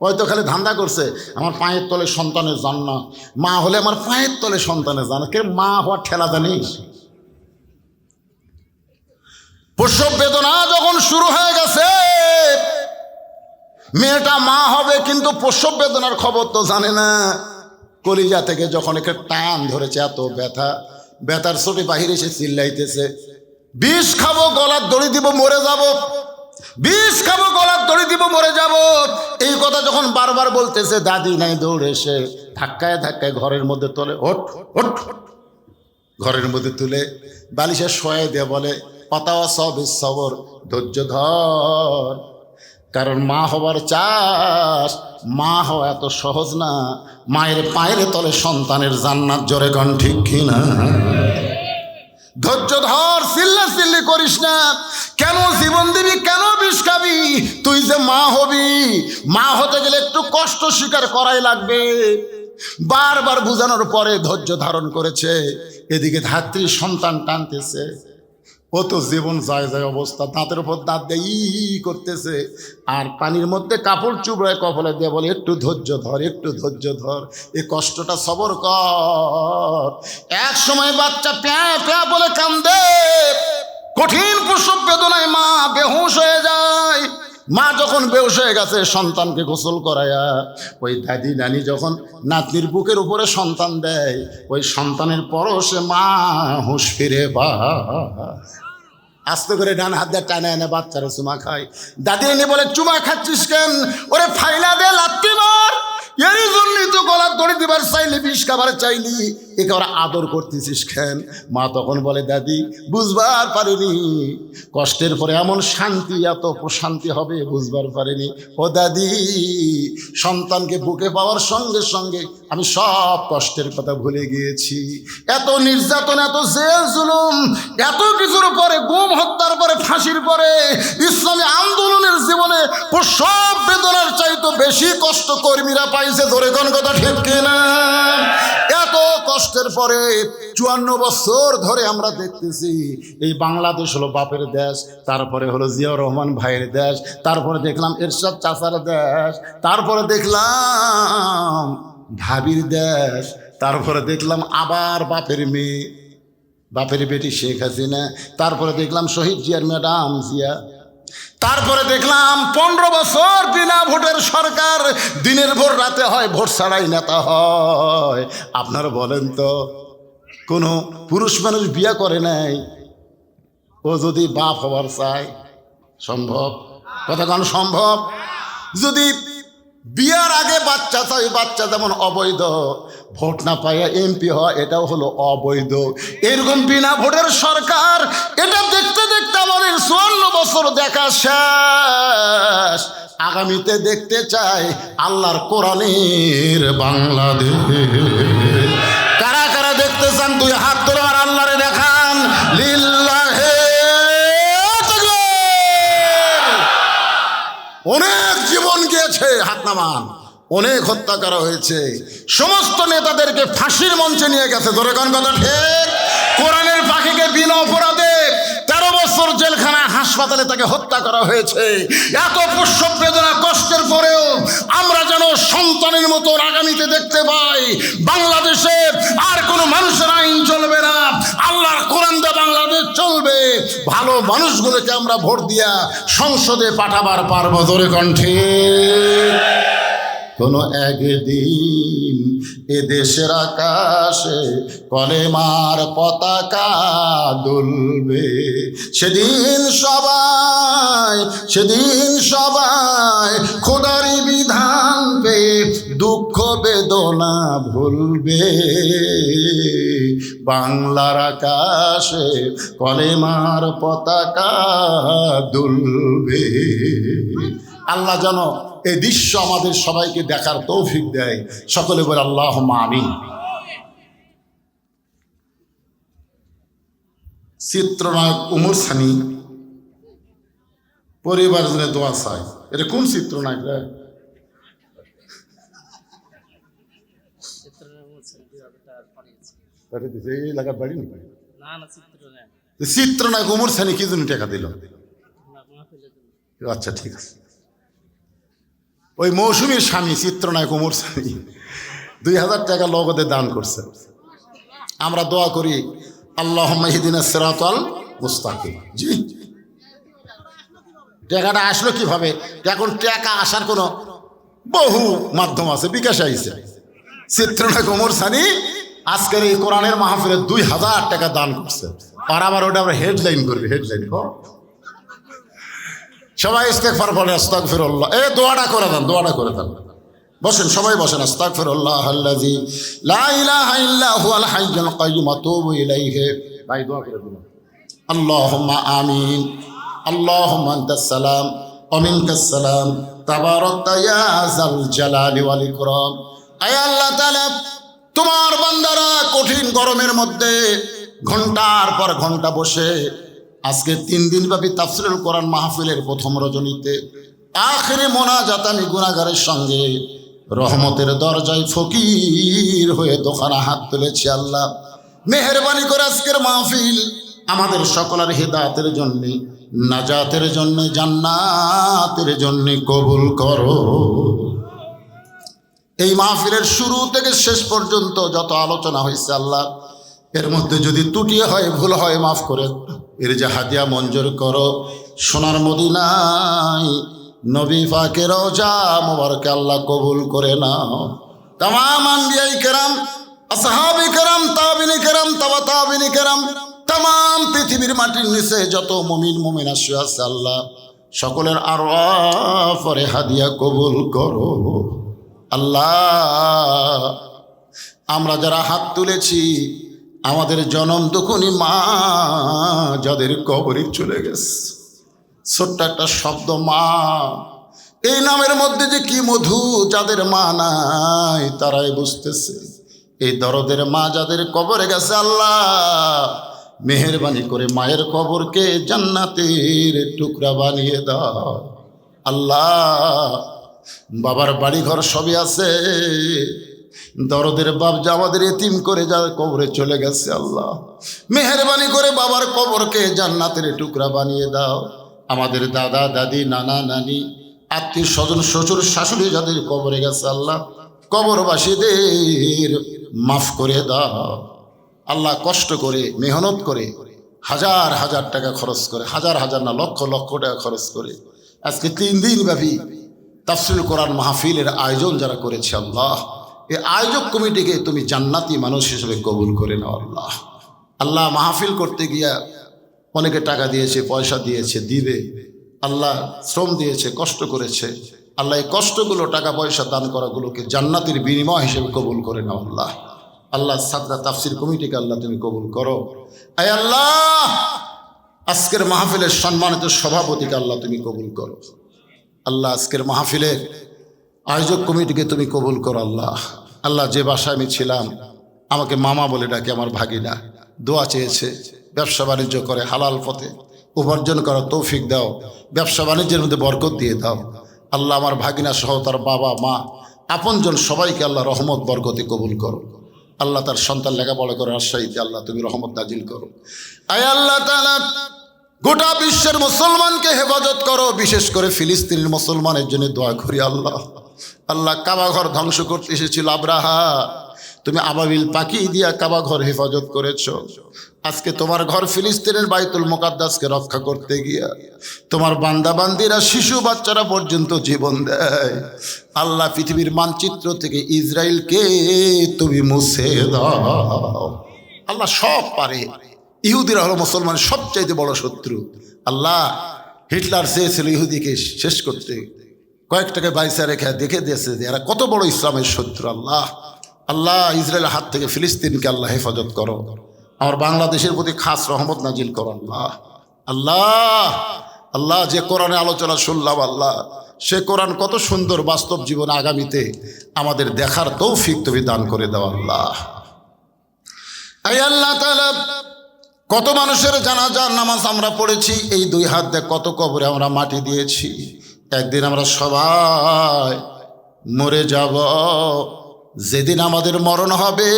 ওই তো খালি ধান্দা করছে আমার পায়ের তলে সন্তানের জান্নাত, মা হলে আমার পায়ের তলে সন্তানের জান্নাত। কে মা হওয়ার ঠেলা জানিস? প্রসব বেদনা যখন শুরু হয়ে গেছে, মেয়েটা মা হবে কিন্তু প্রসব বেদনার খবর তো জানে না। কলিজা থেকে যখন একে টান ধরেছে, এত ব্যথা, ব্যথার ছোটে বাহিরে এসে চিল্লাইতেছে বিষ খাবো, গলার দড়ি দিব, মরে যাব, বিষ খাবো, গলার দড়ি দিব, মরে যাব। এই কথা যখন বারবার বলতেছে, দাদি নাই দৌড়ে এসে ধাক্কায় ধাক্কায় ঘরের মধ্যে তোলে, ওঠ ওঠ, ঘরের মধ্যে তুলে বালিশে শোয়ে দিয়ে বলে পাতাওয়া সব সবর, ধৈর্য ধর, কারণ মা হবার চাস, মা হওয়া এত সহজ না। মায়ের পায়ের তলে সন্তানের জান্নাত। জোরে কোন ঠিক কিনা? ধৈর্য ধর, চিল্লা চিল্লি করিস না। কেন জীবন দিবি, কেন বিষ খাবি? তুই যে মা হবি, মা হতে গেলে একটু কষ্ট স্বীকার করাই লাগবে। বারবার বুঝানোর পরে ধৈর্য ধারণ করেছে। এদিকে ধাত্রী সন্তান টানতেছে, ও তো জীবন যায় যায় অবস্থা, দাঁতের উপর দাঁত দিয়ে ই করতেছে, আর পানির মধ্যে কাপড় চুবড়ায় কপালে দিয়ে বলে একটু ধৈর্য ধর, একটু ধৈর্য ধর, এই কষ্টটা সবর কর। এক সময় বাচ্চা প্যাঁ প্যাঁ বলে কান্দে, কঠিন প্রসব বেদনায় মা বেহুশ হয়ে যায়। মা যখন বেহুশ হয়ে গেছে, সন্তানকে গোসল করায়া ওই দাদি নানি যখন নাতনির বুকের উপরে সন্তান দেয়, ওই সন্তানের পরশে মা হুঁশ ফিরে বা আস্তে করে ডান হাত দিয়ে টানে এনে বাচ্চারা চুমা খায়। দাদি এনে বলে চুমা খাচ্ছিস কেন? ওরে ফাইলা দে, লাত্তি মার, এই জন্যই তো গলার দড়ি দিবার চাইলি, বিষ খাবার চাইলি, একে ওরা আদর করতেছিস কেন? মা তখন বলে দাদি বুঝবার পারিনি, কষ্টের পরে এমন শান্তি, এত প্রশান্তি হবে বুঝবার পারিনি। ও দাদি, সন্তানকে বুকে পাওয়ার সঙ্গে সঙ্গে আমি সব কষ্টের কথা ভুলে গিয়েছি। এত নির্যাতন, এত জেল জুলুম, এত কিছুর পরে, গুম হত্যার পরে, ফাঁসির পরে, ইসলামী আন্দোলনের জীবনে প্রসব বেদনার চাইতে বেশি কষ্ট কর্মীরা পাইছে। ধরে কোন কথা ঠিক কিনা? এত কষ্টের পরে 54 বছর ধরে আমরা দেখতেছি এই বাংলাদেশ হলো বাপের দেশ, তারপরে হলো জিয়াউর রহমান ভাইয়ের দেশ, তারপরে দেখলাম এরশাদ চাচার দেশ, তারপরে দেখলাম ভাবির দেশ, তারপরে দেখলাম আবার বাপের মেয়ে, বাপের বেটি শেখ হাসিনা, তারপরে দেখলাম শহীদ জিয়ার ম্যাডাম জিয়া, তারপরে দেখলাম 15 বছর বিনা ভোটের সরকার, দিনের ভোট রাতে হয়, ভোট ছাড়াই নেতা হয়। আপনারা বলেন তো, কোনো পুরুষ মানুষ বিয়ে করে নাই, ও যদি বাপ হওয়ার চায় সম্ভব? কথা কোন সম্ভব? যদি বিয়ার আগে বাচ্চা চাই, বাচ্চা যেমন অবৈধ, ভোট না পাইয়া এমপি হয় এটাও হলো অবৈধ। এরকম বিনা ভোটের সরকার, এটা দেখতে দেখতে আমাদের 54 বছর দেখা শেষ। আগামীতে দেখতে চাই আল্লাহর কোরআনের বাংলাদেশ। কারা কারা দেখতে চান? দুই হাত ধরে আর আল্লাহরে দেখান। লিল্লাহে তাকবীর। অনেক জীবন গিয়েছে, হাত নামান। অনেক হত্যা করা হয়েছে, সমস্ত নেতাদেরকে ফাঁসির মঞ্চে নিয়ে গেছে। ধরে কোন কথা ঠিক? কোরআনের পাখিকে বিনা অপরাধে 13 বছর জেলখানায় হাসপাতালে তাকে হত্যা করা হয়েছে। এত প্রসব বেদনা কষ্টের পরেও আমরা যেন সন্তানের মতো আগামীতে দেখতে পাই বাংলাদেশে আর কোনো মানুষের আইন চলবে না, আল্লাহর কোরআন দিয়ে বাংলাদেশ চলবে। ভালো মানুষগুলোকে আমরা ভোট দিয়া সংসদে পাঠাবার পারবো। ধরে কণ্ঠে কোনো একদিন এ দেশের আকাশে কলেমার পতাকা দুলবে। সেদিন সবাই খোদারি বিধান পেয়ে দুঃখ বেদনা ভুলবে। বাংলার আকাশে কলেমার পতাকা দুলবে। আল্লাহ যেন এই দৃশ্য আমাদের সবাইকে দেখার তৌফিক দেয়। সকলে বলে আল্লাহুম্মা আমিন। চিত্রনায়ক উমর সানি পরিবার জন্য দোয়া চায়। এটা কোন চিত্রনায়ক রে? এই এলাকার বাড়ি নাকি? চিত্রনায়ক উমর সানি কি জন্য টাকা দিল? আচ্ছা ঠিক আছে। ওই মৌসুমীর স্বামী চিত্রনায়ক উমর সানি 2000 টাকা নগদে দান করছে। আমরা দোয়া করি আল্লাহুম্মা ইহদিনাস সিরাতাল মুস্তাকিম। জি, টাকাটা আসলো কিভাবে? এখন টাকা আসার কোনো বহু মাধ্যম আছে, বিকাশ আইছে। চিত্রনায়ক উমর সানি আজকের এই কোরআনের মাহফিলে 2000 টাকা দান করছে। আর আবার ওটা আমরা হেডলাইন করবি, হেডলাইন কর। সবাই ইস্তেগফার পড়েন, আস্তাগফিরুল্লাহ। এই দোয়াটা করে দেন, দোয়াটা করে দেন। বসেন, সবাই বসেন। আস্তাগফিরুল্লাহ আল্লাযী লা ইলাহা ইল্লা হুয়াল হাইয়ুল কাইয়্যুম আতুবু ইলাইহি। ভাই দোয়া করে দিন। আল্লাহুম্মা আমিন। আল্লাহুম্মা আনতাস সালাম ওয়া মিনকাস সালাম তাবারাকতা ইয়া যাল জালালি ওয়াল ইকরাম। আয় আল্লাহ তাআলা, তোমার বান্দারা কঠিন গরমের মধ্যে ঘন্টার পর ঘন্টা বসে আজকে 3 দিন ব্যাপী তাফসীরুল কোরআন মাহফিলের প্রথম রজনীতে আখিরি মোনাজাত আমি গুনাহগারের সঙ্গে রহমতের দরজায় ফকির হয়ে দোকানে হাত তুলেছি। আল্লাহ মেহেরবানি করে আজকের মাহফিল আমাদের সকলের হিদায়াতের জন্য, নাজাতের জন্য, জান্নাতের জন্য কবুল করো। এই মাহফিলের শুরু থেকে শেষ পর্যন্ত যত আলোচনা হয়েছে আল্লাহ, এর মধ্যে যদি ত্রুটি হয়, ভুল হয়, মাফ করে এর যে হাদিয়া মঞ্জুর করো। সোনার মদিনায় নবী পাকের রওজা মুবারকে আল্লাহ কবুল করে নাও। তামাম আম্বিয়ায়ে কেরাম, আসহাবে কেরাম, তাবিঈনে কেরাম, তাবা তাবিঈনে কেরাম, তামাম পৃথিবীর মাটির নিচে যত মুমিন মুমিনা শুয়ে আছে আল্লাহ, সকলের আরওয়াহ পরে হাদিয়া কবুল করো। আল্লাহ আমরা যারা হাত তুলেছি, আমাদের জনম দুঃখিনী মা যাদের কবরে চলে গেছে, ছোট্ট একটা শব্দ মা, এই নামের মধ্যে যে কি মধু, যাদের মা নাই তারাই বুঝতেছে। এই দরদের মা যাদের কবরে গেছে আল্লাহ মেহেরবানি করে মায়ের কবরকে জান্নাতের টুকরা বানিয়ে দাও। আল্লাহ বাবার বাড়ি ঘর সবই আছে, দরদের বাপ যে আমাদের এতিম করে যার কবরে চলে গেছে আল্লাহ মেহেরবানি করে বাবার কবরকে জান্নাতের টুকরা বানিয়ে দাও। আমাদের দাদা দাদি, নানা নানি, আত্মীয় স্বজন, শ্বশুর শাশুড়ি যাদের কবরে গেছে আল্লাহ কবরবাসীদের মাফ করে দাও। আল্লাহ কষ্ট করে মেহনত করে হাজার হাজার টাকা খরচ করে, হাজার হাজার না লক্ষ লক্ষ টাকা খরচ করে আজকে 3 দিন ব্যাপী তাফসীরুল কোরআন মাহফিলের আয়োজন যারা করেছে আল্লাহ, এই আয়োজক কমিটিকে তুমি জান্নাতি মানুষ হিসেবে কবুল করে নাও। আল্লাহ আল্লাহ মাহফিল করতে গিয়া অনেকে টাকা দিয়েছে, পয়সা দিয়েছে, দিবে, আল্লাহ শ্রম দিয়েছে, কষ্ট করেছে, আল্লাহ এই কষ্টগুলো টাকা পয়সা দান করাগুলোকে জান্নাতের বিনিময় হিসেবে কবুল করে নাও আল্লাহ। আল্লাহ সাদরা তাফসির কমিটিকে আল্লাহ তুমি কবুল করো। আয় আল্লাহ আজকের মাহফিলের সম্মানিত সভাপতিকে আল্লাহ তুমি কবুল করো। আল্লাহ আজকের মাহফিলের আয়োজক কমিটিকে তুমি কবুল করো আল্লাহ। আল্লাহ যে বাসায় আমি ছিলাম আমাকে মামা বলে ডাকে আমার ভাগিনা, দোয়া চেয়েছে, ব্যবসা বাণিজ্য করে হালাল পথে উপার্জন করার তৌফিক দাও, ব্যবসা বাণিজ্যের মধ্যে বরকত দিয়ে দাও আল্লাহ। আমার ভাগিনা সহ তার বাবা মা আপনজন সবাইকে আল্লাহ রহমত বরকতে কবুল করো আল্লাহ। তার সন্তান লেখাপড়া করে রাজশাহীতে আল্লাহ তুমি রহমত নাজিল করো। আয় আল্লাহ তাআলা গোটা বিশ্বের মুসলমানকে হেফাজত করো, বিশেষ করে ফিলিস্তিনের মুসলমানের জন্য দোয়া করি আল্লাহ। আল্লাহ কাবা ঘর ধ্বংস করতে এসেছিল আব্রাহা, তুমি আবাবিল পাখি দিয়া কাবা ঘর হেফাজত করেছ। আজকে তোমার ঘর ফিলিস্তিনের বাইতুল মুকাদ্দাসকে রক্ষা করতে গিয়া তোমার বান্দাবান্দিরা শিশু বাচ্চারা পর্যন্ত জীবন দেয় আল্লাহ। পৃথিবীর মানচিত্র থেকে ইসরায়েলকে তুমি মুছে দাও আল্লাহ। সব পারে, ইহুদিরা হলো মুসলমানের সবচাইতে বড় শত্রু আল্লাহ। হিটলার চেয়েছিল ইহুদিকে শেষ করতে, কয়েকটাকে বাইসা রেখে দেখে দিয়েছে যে এরা কত বড় ইসলামের শত্রু আল্লাহ। আল্লাহ ইসরায়েলের হাত থেকে ফিলিস্তিনকে আল্লাহ হেফাজত করো। আমার বাংলাদেশের প্রতি খাস রহমত নাজিল করো আল্লাহ। আল্লাহ আল্লাহ যে কোরআনে আলোচনা শুনলাম আল্লাহ, সে কোরআন কত সুন্দর বাস্তব জীবনে আগামীতে আমাদের দেখার তৌফিক তুমি দান করে দাও আল্লাহ। আয় আল্লাহ তাআলা কত মানুষের জানাজার নামাজ আমরা পড়েছি, এই দুই হাত দিয়ে কত কবরে আমরা মাটি দিয়েছি। একদিন আমরা সবাই মরে যাব, যেদিন আমাদের মরণ হবে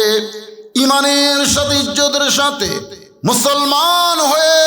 ইমানের সাথে ইজ্জতের সাথে মুসলমান হয়ে